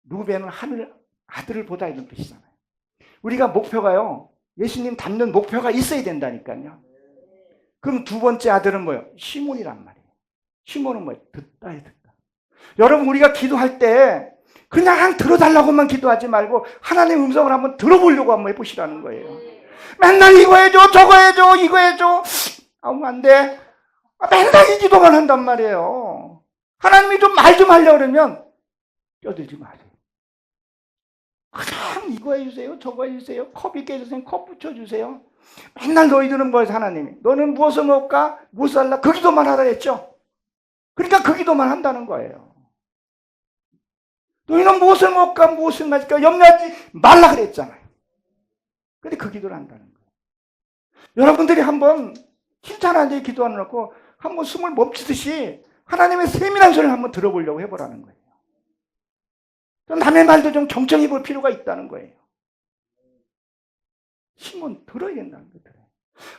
루벤은 하늘 아들을 보다 이런 뜻이잖아요. 우리가 목표가요. 예수님 닮는 목표가 있어야 된다니까요. 그럼 두 번째 아들은 뭐예요? 시몬이란 말이에요. 시몬은 뭐예요? 듣다에 듣다. 여러분 우리가 기도할 때 그냥 들어달라고만 기도하지 말고 하나님의 음성을 한번 들어보려고 한번 해보시라는 거예요. 맨날 이거 해줘 저거 해줘 이거 해줘 안 돼. 맨날 이 기도만 한단 말이에요. 하나님이 좀 말 좀 하려고 그러면 껴들지 마세요. 그냥 이거 해주세요 저거 해주세요 컵 있게 해주세요 컵 붙여주세요. 맨날 너희들은 뭐해서 하나님이 너는 무엇을 먹을까 무엇을 할라 그 기도만 하라 했죠. 그러니까 그 기도만 한다는 거예요. 너희는 무엇을 먹을까 무엇을 마실까 염려하지 말라 그랬잖아요. 근데 그 기도를 한다는 거예요. 여러분들이 한번 칭찬하는데 기도하는 놓고 한번 숨을 멈추듯이 하나님의 세밀한 소리를 한번 들어보려고 해보라는 거예요. 남의 말도 좀 경청해 볼 필요가 있다는 거예요. 힘은 들어야 된다는 거예요.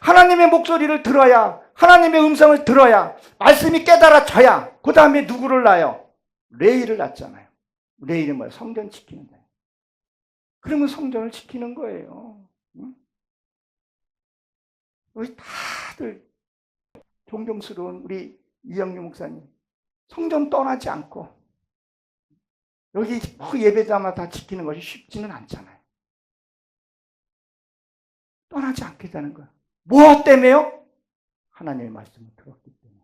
하나님의 목소리를 들어야 하나님의 음성을 들어야 말씀이 깨달아져야 그 다음에 누구를 낳아요? 레이를 낳잖아요. 레이는 뭐예요? 성전 지키는 거예요. 그러면 성전을 지키는 거예요. 우리 다들 존경스러운 우리 이영규 목사님 성전 떠나지 않고 여기 예배자마다 다 지키는 것이 쉽지는 않잖아요. 떠나지 않겠다는 거예요. 무엇 때문에요? 하나님의 말씀을 들었기 때문에.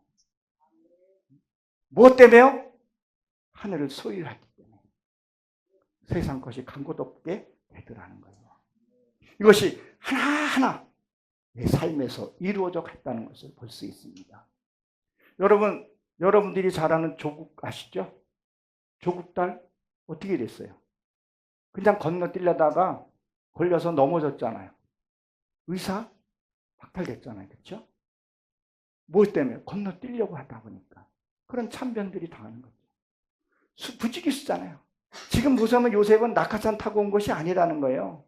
무엇 때문에요? 하늘을 소유하기 때문에. 세상 것이 간 곳 없게 되더라는 거예요. 이것이 하나하나 내 삶에서 이루어져 갔다는 것을 볼 수 있습니다. 여러분들이 잘 아는 조국 아시죠? 조국 딸 어떻게 됐어요? 그냥 건너뛰려다가 걸려서 넘어졌잖아요. 의사 박탈됐잖아요. 그렇죠? 무엇 때문에? 건너뛰려고 하다 보니까. 그런 참변들이 당하는 거죠. 부지기수잖아요. 지금 보자면 요셉은 낙하산 타고 온 것이 아니라는 거예요.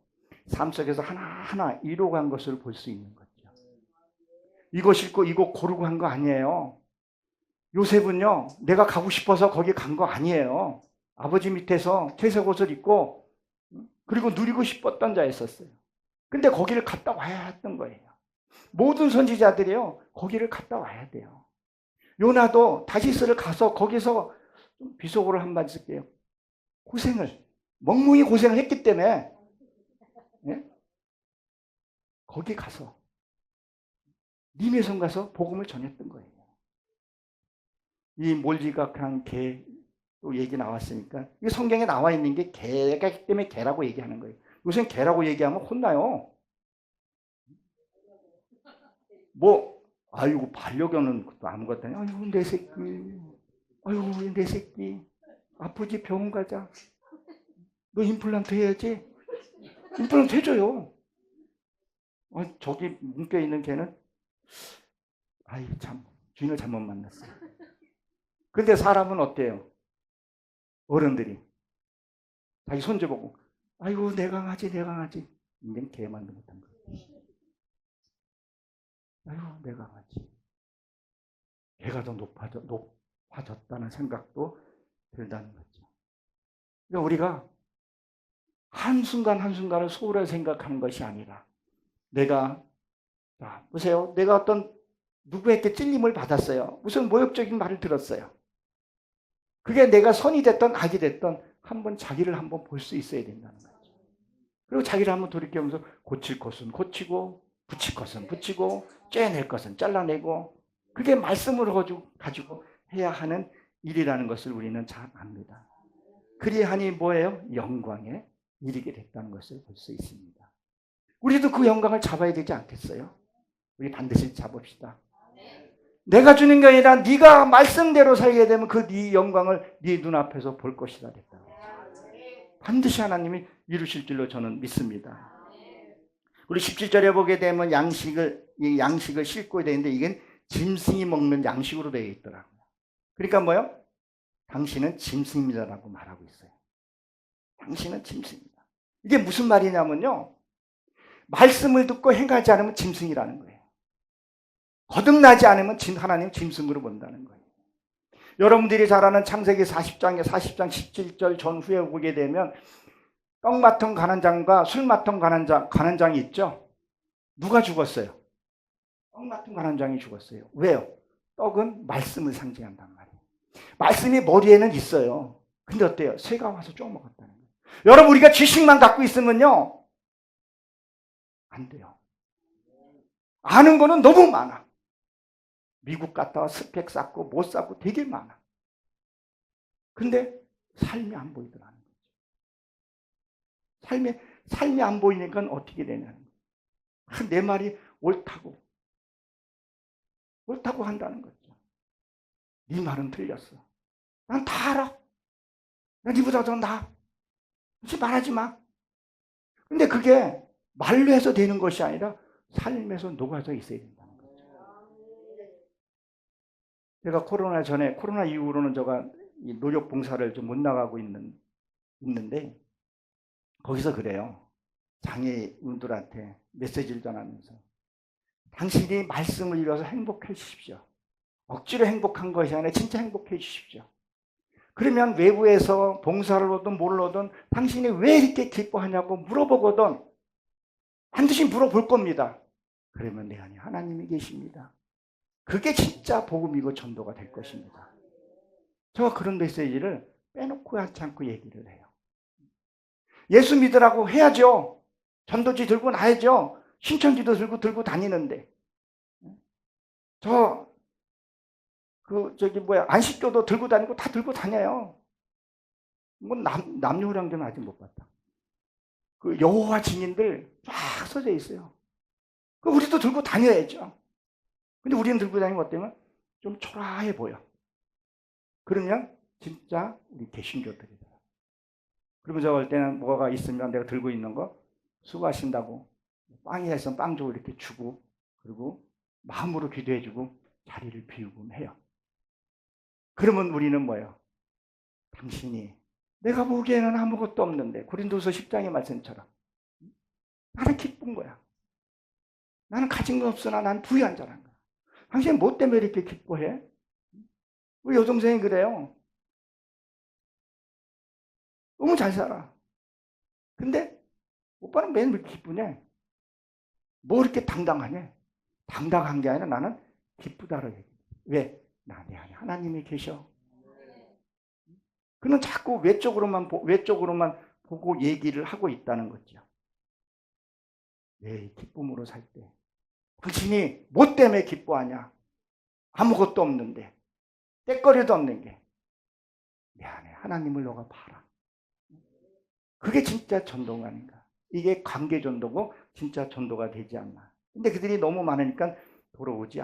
삶 속에서 하나하나 이루어간 것을 볼 수 있는 거죠. 이거 싫고 이거 고르고 한 거 아니에요. 요셉은요. 내가 가고 싶어서 거기 간 거 아니에요. 아버지 밑에서 채색 옷을 입고 그리고 누리고 싶었던 자였었어요. 근데 거기를 갔다 와야 했던 거예요. 모든 선지자들이요. 거기를 갔다 와야 돼요. 요나도 다시스를 가서 거기서 비속어를 한마디 쓸게요. 멍멍이 고생을 했기 때문에 거기 가서 니네성 가서 복음을 전했던 거예요. 이 몰지각한 또 얘기 나왔으니까 이 성경에 나와 있는 게 개가 있기 때문에 개라고 얘기하는 거예요. 요새 개라고 얘기하면 혼나요. 뭐 아이고 반려견은 아무것도 아니야. 아이고 내 새끼, 아이고 내 새끼 아프지 병원 가자. 너 임플란트 해야지. 임플란트 해줘요. 저기 묶여 있는 개는 아이 참 주인을 잘못 만났어요. 근데 사람은 어때요? 어른들이 자기 손주 보고 아이고 내 강아지 내 강아지. 인간 개만도 못한 거예요. 아이고 내 강아지. 개가 더 높아졌다는 생각도 들다는 거죠. 그러니까 우리가 한순간 한순간을 소홀히 생각하는 것이 아니라 내가 자 보세요. 내가 어떤 누구에게 찔림을 받았어요. 무슨 모욕적인 말을 들었어요. 그게 내가 선이 됐던 악이 됐던 한번 자기를 한번 볼 수 있어야 된다는 거죠. 그리고 자기를 한번 돌이켜보면서 고칠 것은 고치고 붙일 것은 붙이고 째낼 것은 잘라내고 그게 말씀으로 가지고 해야 하는 일이라는 것을 우리는 잘 압니다. 그리하니 뭐예요? 영광에 이르게 됐다는 것을 볼 수 있습니다. 우리도 그 영광을 잡아야 되지 않겠어요? 우리 반드시 잡읍시다. 내가 주는 게 아니라 네가 말씀대로 살게 되면 그 네 영광을 네 눈앞에서 볼 것이다 됐다. 반드시 하나님이 이루실 줄로 저는 믿습니다. 우리 17절에 보게 되면 이 양식을 싣고 되는데 이게 짐승이 먹는 양식으로 되어 있더라고요. 그러니까 뭐요? 당신은 짐승입니다라고 말하고 있어요. 당신은 짐승이다. 이게 무슨 말이냐면요. 말씀을 듣고 행하지 않으면 짐승이라는 거예요. 거듭나지 않으면 하나님 짐승으로 본다는 거예요. 여러분들이 잘 아는 창세기 40장 17절 전후에 보게 되면 떡 맡은 가난장과 술 맡은 가난장이 있죠. 누가 죽었어요? 떡 맡은 가난장이 죽었어요. 왜요? 떡은 말씀을 상징한단 말이에요. 말씀이 머리에는 있어요. 근데 어때요? 새가 와서 쪼 먹었다는 거예요. 여러분 우리가 지식만 갖고 있으면요 안 돼요. 아는 거는 너무 많아. 미국 갔다 와 스펙 쌓고 못 쌓고 되게 많아. 근데 삶이 안 보이더라는 거죠. 삶이 안 보이니까 어떻게 되냐는 거예요. 내 말이 옳다고 한다는 거죠. 네 말은 틀렸어. 난 다 알아. 나 니보다 더 나아. 그렇지 말하지 마. 근데 그게 말로 해서 되는 것이 아니라 삶에서 녹아져 있어야 된다는 거죠. 제가 코로나 이후로는 제가 이 노력 봉사를 좀 못 나가고 있는데 거기서 그래요. 장애인들한테 메시지를 전하면서 당신이 말씀을 읽어서 행복해 주십시오. 억지로 행복한 것이 아니라 진짜 행복해 주십시오. 그러면 외부에서 봉사를 오든 뭘 오든 당신이 왜 이렇게 기뻐하냐고 물어보거든 반드시 물어볼 겁니다. 그러면 내 안에 하나님이 계십니다. 그게 진짜 복음이고 전도가 될 것입니다. 제가 그런 메시지를 빼놓고 하지 않고 얘기를 해요. 예수 믿으라고 해야죠. 전도지 들고 나야죠. 신천지도 들고 다니는데. 안식교도 들고 다니고 다 들고 다녀요. 뭐 남녀호랑교는 아직 못 봤다. 그 여호와 증인들 쫙 써져 있어요. 그 우리도 들고 다녀야죠. 근데 우리는 들고 다니면 어때요? 좀 초라해 보여. 그러면 진짜 우리 개신교들이다. 그러면 저 올 때는 뭐가 있으면 내가 들고 있는 거 수고하신다고 빵이 있으면 빵 주고 이렇게 주고 그리고 마음으로 기도해주고 자리를 비우고 해요. 그러면 우리는 뭐예요? 당신이 내가 보기에는 아무것도 없는데 고린도서 10장의 말씀처럼 나는 기쁜 거야. 나는 가진 거 없으나 난 부유한 자란 거야. 당신 뭐 때문에 이렇게 기뻐해? 우리 여동생이 그래요. 너무 잘 살아. 근데 오빠는 매일 이렇게 기쁘냐? 뭐 이렇게 당당하냐? 당당한 게 아니라 나는 기쁘다고 얘기해. 왜? 내 안에 하나님이 계셔. 그는 자꾸 외적으로만 보고 얘기를 하고 있다는 거죠. 내 기쁨으로 살 때. 당신이 뭐 때문에 기뻐하냐? 아무것도 없는데. 때거리도 없는 게. 내 안에 하나님을 너가 봐라. 그게 진짜 전도가 아닌가. 이게 관계 전도고 진짜 전도가 되지 않나. 근데 그들이 너무 많으니까 돌아오지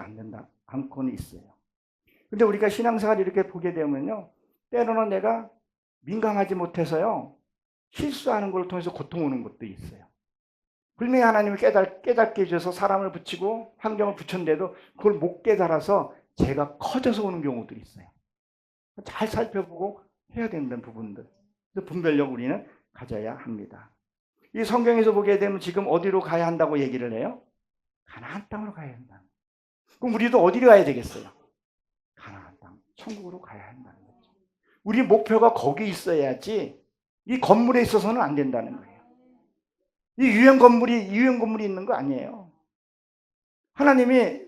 않고는 있어요. 근데 우리가 신앙생활을 이렇게 보게 되면요, 때로는 내가 민감하지 못해서요, 실수하는 걸 통해서 고통 오는 것도 있어요. 분명히 하나님이 깨닫게 해줘서 사람을 붙이고 환경을 붙였는데도 그걸 못 깨달아서 죄가 커져서 오는 경우들이 있어요. 잘 살펴보고 해야 된다는 부분들. 그래서 분별력 우리는 가져야 합니다. 이 성경에서 보게 되면 지금 어디로 가야 한다고 얘기를 해요? 가나안 땅으로 가야 한다. 그럼 우리도 어디로 가야 되겠어요? 가나안 땅, 천국으로 가야 한다는 거죠. 우리 목표가 거기 있어야지 이 건물에 있어서는 안 된다는 거예요. 이 유형 건물이 있는 거 아니에요. 하나님이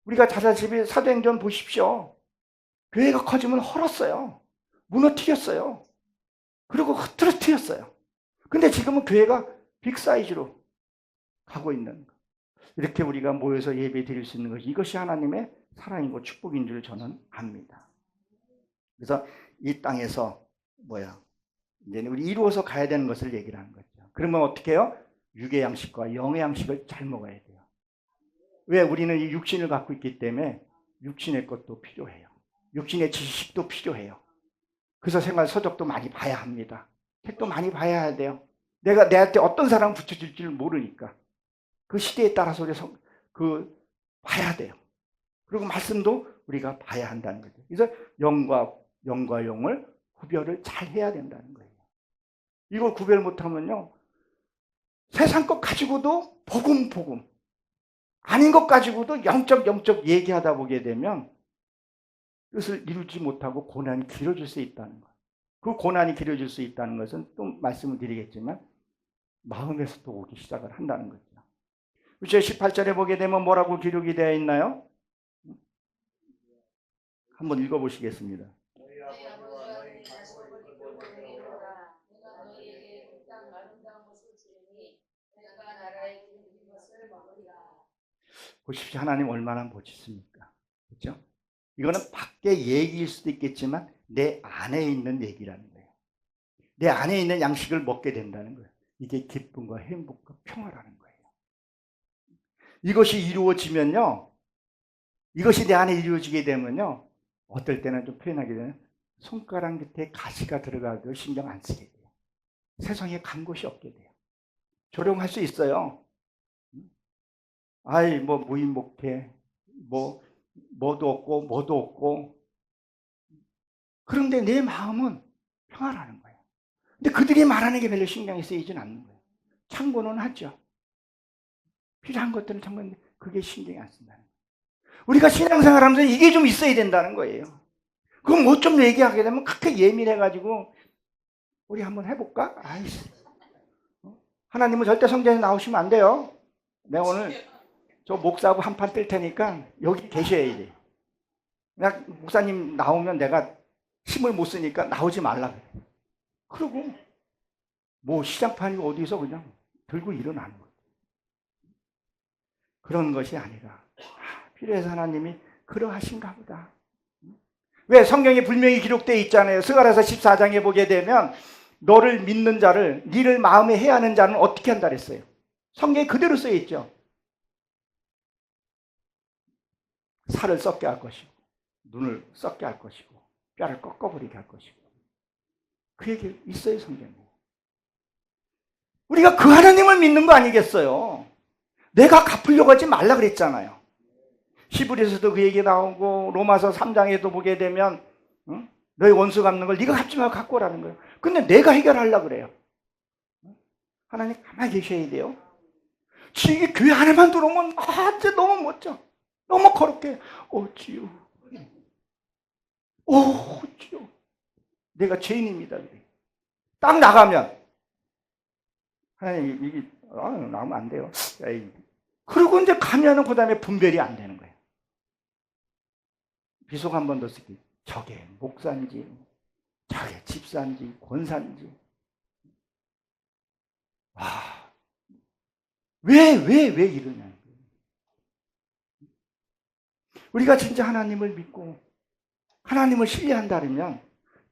우리가 자사집이 사도행전 보십시오. 교회가 커지면 헐었어요. 무너뜨렸어요. 그리고 흐트러뜨렸어요. 근데 지금은 교회가 빅사이즈로 가고 있는 거. 이렇게 우리가 모여서 예배 드릴 수 있는 것, 이것이 하나님의 사랑이고 축복인 줄 저는 압니다. 그래서 이 땅에서 이제 우리 이루어서 가야 되는 것을 얘기를 하는 거죠. 그러면 어떻게 해요? 육의 양식과 영의 양식을 잘 먹어야 돼요. 왜? 우리는 이 육신을 갖고 있기 때문에 육신의 것도 필요해요. 육신의 지식도 필요해요. 그래서 생활 서적도 많이 봐야 합니다. 책도 많이 봐야 돼요. 내가 내한테 어떤 사람 붙여줄지를 모르니까 그 시대에 따라서 봐야 돼요. 그리고 말씀도 우리가 봐야 한다는 거죠. 그래서 영과 영을 구별을 잘 해야 된다는 거예요. 이걸 구별 못하면요, 세상 것 가지고도 복음 아닌 것 가지고도 영적 얘기하다 보게 되면 뜻을 이루지 못하고 고난이 길어질 수 있다는 것. 그 고난이 길어질 수 있다는 것은 또 말씀을 드리겠지만 마음에서도 오기 시작을 한다는 거죠. 제 18절에 보게 되면 뭐라고 기록이 되어 있나요? 한번 읽어보시겠습니다. 보십시오. 하나님 얼마나 멋있습니까? 그렇죠? 이거는 밖의 얘기일 수도 있겠지만 내 안에 있는 얘기라는 거예요. 내 안에 있는 양식을 먹게 된다는 거예요. 이게 기쁨과 행복과 평화라는 거예요. 이것이 이루어지면요, 이것이 내 안에 이루어지게 되면요, 어떨 때는 좀 표현하게 되면 손가락 밑에 가시가 들어가도 신경 안 쓰게 돼요. 세상에 간 곳이 없게 돼요. 조용할 수 있어요. 무인 목회, 뭐도 없고. 그런데 내 마음은 평화라는 거예요. 근데 그들이 말하는 게 별로 신경이 쓰이진 않는 거예요. 참고는 하죠. 필요한 것들은 참고는 그게 신경이 안 쓴다는 거예요. 우리가 신앙생활 하면서 이게 좀 있어야 된다는 거예요. 그럼 뭐 좀 얘기하게 되면 그렇게 예민해가지고 우리 한번 해볼까? 하나님은 절대 성전에 나오시면 안 돼요. 내가 오늘 저 목사하고 한판 뜰 테니까 여기 계셔야 돼. 그냥 목사님 나오면 내가 힘을 못 쓰니까 나오지 말라 그래. 그리고 시장판이 어디서 그냥 들고 일어나는 거예요. 그런 것이 아니라 필요해서 하나님이 그러하신가 보다. 왜? 성경에 분명히 기록되어 있잖아요. 스가랴서 14장에 보게 되면 너를 믿는 자를, 니를 마음에 해하는 자는 어떻게 한다 그랬어요. 성경에 그대로 쓰여 있죠. 살을 썩게 할 것이고 눈을 썩게 할 것이고 뼈를 꺾어버리게 할 것이고, 그 얘기 있어요, 성경에. 우리가 그 하나님을 믿는 거 아니겠어요? 내가 갚으려고 하지 말라 그랬잖아요. 히브리서도 그 얘기 나오고 로마서 3장에도 보게 되면 너희 원수 갚는 걸 네가 갚지 말고 갖고 오라는 거예요. 근데 내가 해결하려고 그래요. 하나님 가만히 계셔야 돼요. 지금 교회 안에만 들어오면 진짜 너무 멋져. 너무 거룩해. 주여. 주여. 내가 죄인입니다. 딱 나가면 하나님 이게 나오면 안 돼요. 그리고 이제 가면은 그 다음에 분별이 안 되는 거예요. 비속 한 번 더 쓰기. 저게 목사인지, 저게 집사인지, 권사인지. 왜 이러냐. 우리가 진짜 하나님을 믿고 하나님을 신뢰한다면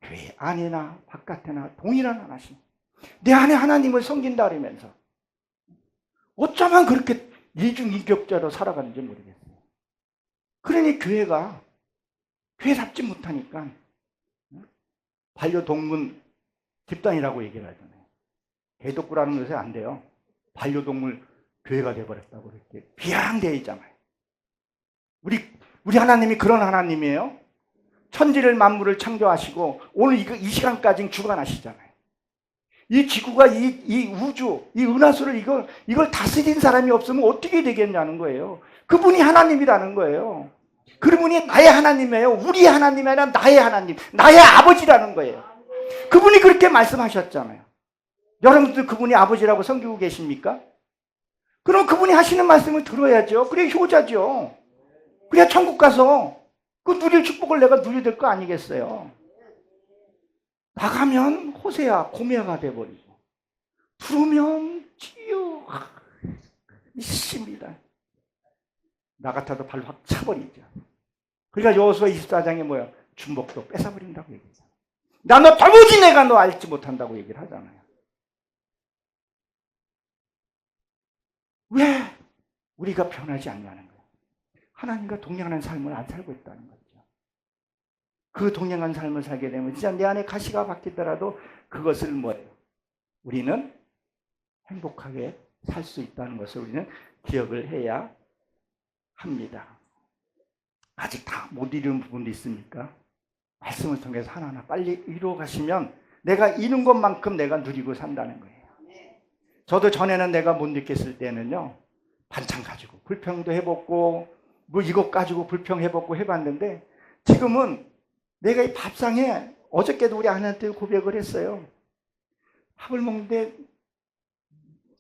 교회 안에나 바깥에나 동일한 하나님. 내 안에 하나님을 섬긴다 그러면서 어쩌면 그렇게 이중인격자로 살아가는지 모르겠어요. 그러니 교회가 교회답지 못하니까 반려동물 집단이라고 얘기를 하잖아요. 개독구라는 것이 안 돼요. 반려동물 교회가 돼버렸다고 이렇게 비아냥되어 있잖아요. 우리 하나님이 그런 하나님이에요. 천지를 만물을 창조하시고 오늘 이 시간까지 주관하시잖아요. 이 지구가 이 우주, 이 은하수를 이걸 다스린 사람이 없으면 어떻게 되겠냐는 거예요. 그분이 하나님이라는 거예요. 그분이 나의 하나님이에요. 우리 하나님이 아니라 나의 하나님, 나의 아버지라는 거예요. 그분이 그렇게 말씀하셨잖아요. 여러분들 그분이 아버지라고 섬기고 계십니까? 그럼 그분이 하시는 말씀을 들어야죠. 그래 효자죠. 그래야 천국 가서 그 누릴 축복을 내가 누려야 될 거 아니겠어요. 나가면 호세야 고메가 돼버리고 들어오면 찌유 있습니다. 나 같아도 발로 확 차버리죠. 그러니까 여호수아 24장에 뭐야? 중복도 뺏어버린다고 얘기하잖아요. 나 너 도무지 내가 너 알지 못한다고 얘기를 하잖아요. 왜 우리가 변하지 않냐는 거예요. 하나님과 동행하는 삶을 안 살고 있다는 거죠. 그 동행한 삶을 살게 되면 진짜 내 안에 가시가 바뀌더라도 그것을 뭐예요? 우리는 행복하게 살 수 있다는 것을 우리는 기억을 해야 합니다. 아직 다 못 이룬 부분도 있습니까? 말씀을 통해서 하나하나 빨리 이루어 가시면 내가 이룬 것만큼 내가 누리고 산다는 거예요. 저도 전에는 내가 못 느꼈을 때는요, 반찬 가지고 불평도 해봤고 뭐 이것 가지고 불평해봤고 해봤는데 지금은 내가 이 밥상에 어저께도 우리 아내한테 고백을 했어요. 밥을 먹는데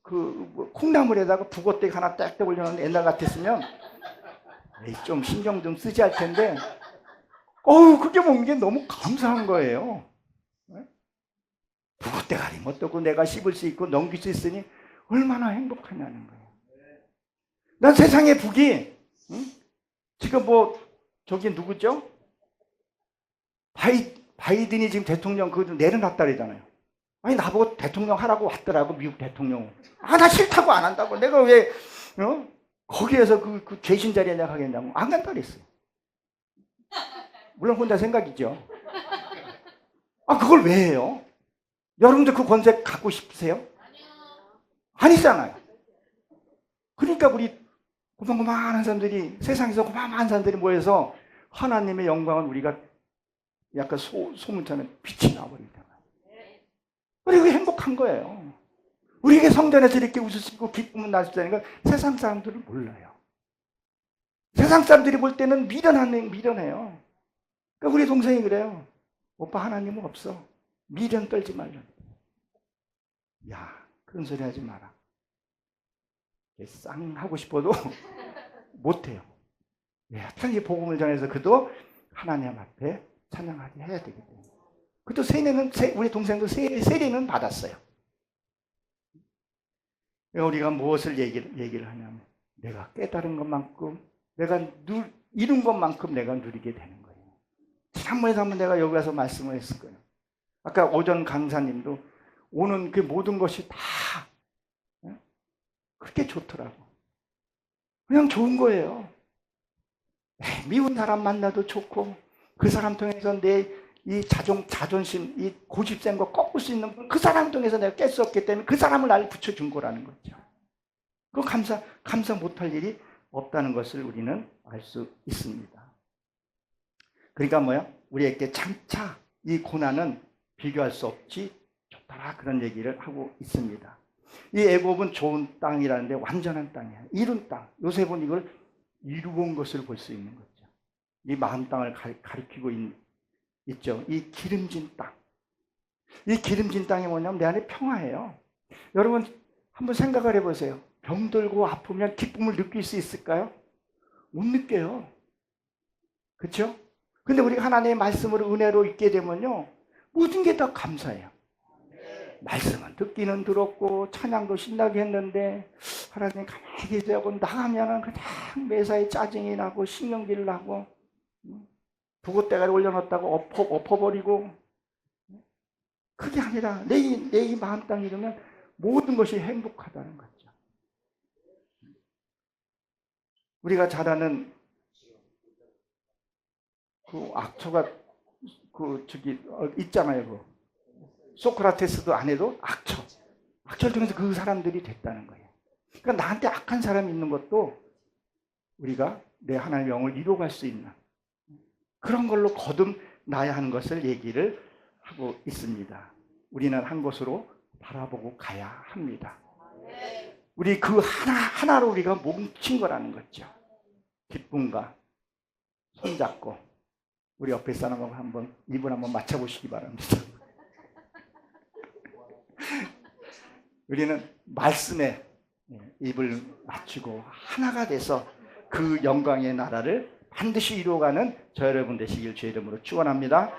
그 콩나물에다가 북어떼기 하나 딱 올려놓는 옛날 같았으면 좀 신경 좀 쓰지 할 텐데 그게 먹는 게 너무 감사한 거예요. 북어대가리 어떻고 내가 씹을 수 있고 넘길 수 있으니 얼마나 행복하냐는 거예요. 난 세상의 북이 지금 뭐 저기 누구죠? 바이든이 지금 대통령 그거 내려놨다 그러잖아요. 아니 나보고 대통령 하라고 왔더라고 미국 대통령. 나 싫다고 안 한다고. 내가 왜 거기에서 그 죄신 자리에 내가 가겠냐고 안 간다 그랬어요. 물론 혼자 생각이죠. 그걸 왜 해요? 여러분들 그 권세 갖고 싶으세요? 아니잖아요. 그러니까 우리 고만고만한 사람들이 세상에서 고만한 사람들이 모여서 하나님의 영광을 우리가 약간 소문처럼 빛이 나버리잖아요. 그리고 행복한 거예요. 우리에게 성전에서 이렇게 웃으시고 기쁨을 나시다는 건 세상 사람들은 몰라요. 세상 사람들이 볼 때는 미련해요. 그러니까 우리 동생이 그래요. 오빠 하나님은 없어. 미련 떨지 말라. 야, 그런 소리 하지 마라. 쌍 하고 싶어도 못해요. 하여튼 복음을 전해서 그도 하나님 앞에 찬양하게 해야 되기 때문에. 그것도 우리 동생도 세례는 받았어요. 우리가 무엇을 얘기를 하냐면 내가 깨달은 것만큼 내가 이룬 것만큼 내가 누리게 되는 거예요. 지난번에도 한번 내가 여기 가서 말씀을 했을 거예요. 아까 오전 강사님도 오는 그 모든 것이 다 그렇게 좋더라고. 그냥 좋은 거예요. 미운 사람 만나도 좋고 그 사람 통해서 내 이 자존심, 이 고집센 거 꺾을 수 있는 그 사람 통해서 내가 깰 수 없기 때문에 그 사람을 나를 붙여준 거라는 거죠. 그 감사 못할 일이 없다는 것을 우리는 알 수 있습니다. 그러니까 뭐야? 우리에게 장차 이 고난은 비교할 수 없지 좋더라 그런 얘기를 하고 있습니다. 이 애굽은 좋은 땅이라는데 완전한 땅이야. 이룬 땅. 요셉은 이걸 이루어온 것을 볼 수 있는 거죠. 이 마음 땅을 가리키고 있죠. 이 기름진 땅. 이 기름진 땅이 뭐냐면 내 안에 평화예요. 여러분 한번 생각을 해보세요. 병들고 아프면 기쁨을 느낄 수 있을까요? 못 느껴요. 그렇죠? 근데 우리가 하나님의 말씀으로 은혜로 있게 되면요. 모든 게 다 감사해요. 말씀은 듣기는 들었고 찬양도 신나게 했는데 하나님 가만히 계세요. 나가면은 그냥 매사에 짜증이 나고 신경질 나고 북어대가리 올려놓았다고 엎어버리고 그게 아니라 내 이 마음 땅에 이르면 모든 것이 행복하다는 거죠. 우리가 잘 아는 그 악초가 있잖아요. 소크라테스도 안 해도 악초를 통해서 그 사람들이 됐다는 거예요. 그러니까 나한테 악한 사람이 있는 것도 우리가 내 하나님의 영을 이루어갈 수 있는 그런 걸로 거듭나야 하는 것을 얘기를 하고 있습니다. 우리는 한 곳으로 바라보고 가야 합니다. 우리 그 하나로 우리가 뭉친 거라는 거죠. 기쁨과 손잡고 우리 옆에 사람하고 한번 입을 한번 맞춰보시기 바랍니다. 우리는 말씀에 입을 맞추고 하나가 돼서 그 영광의 나라를 반드시 이루어가는 저 여러분 되시길 주의 이름으로 축원합니다.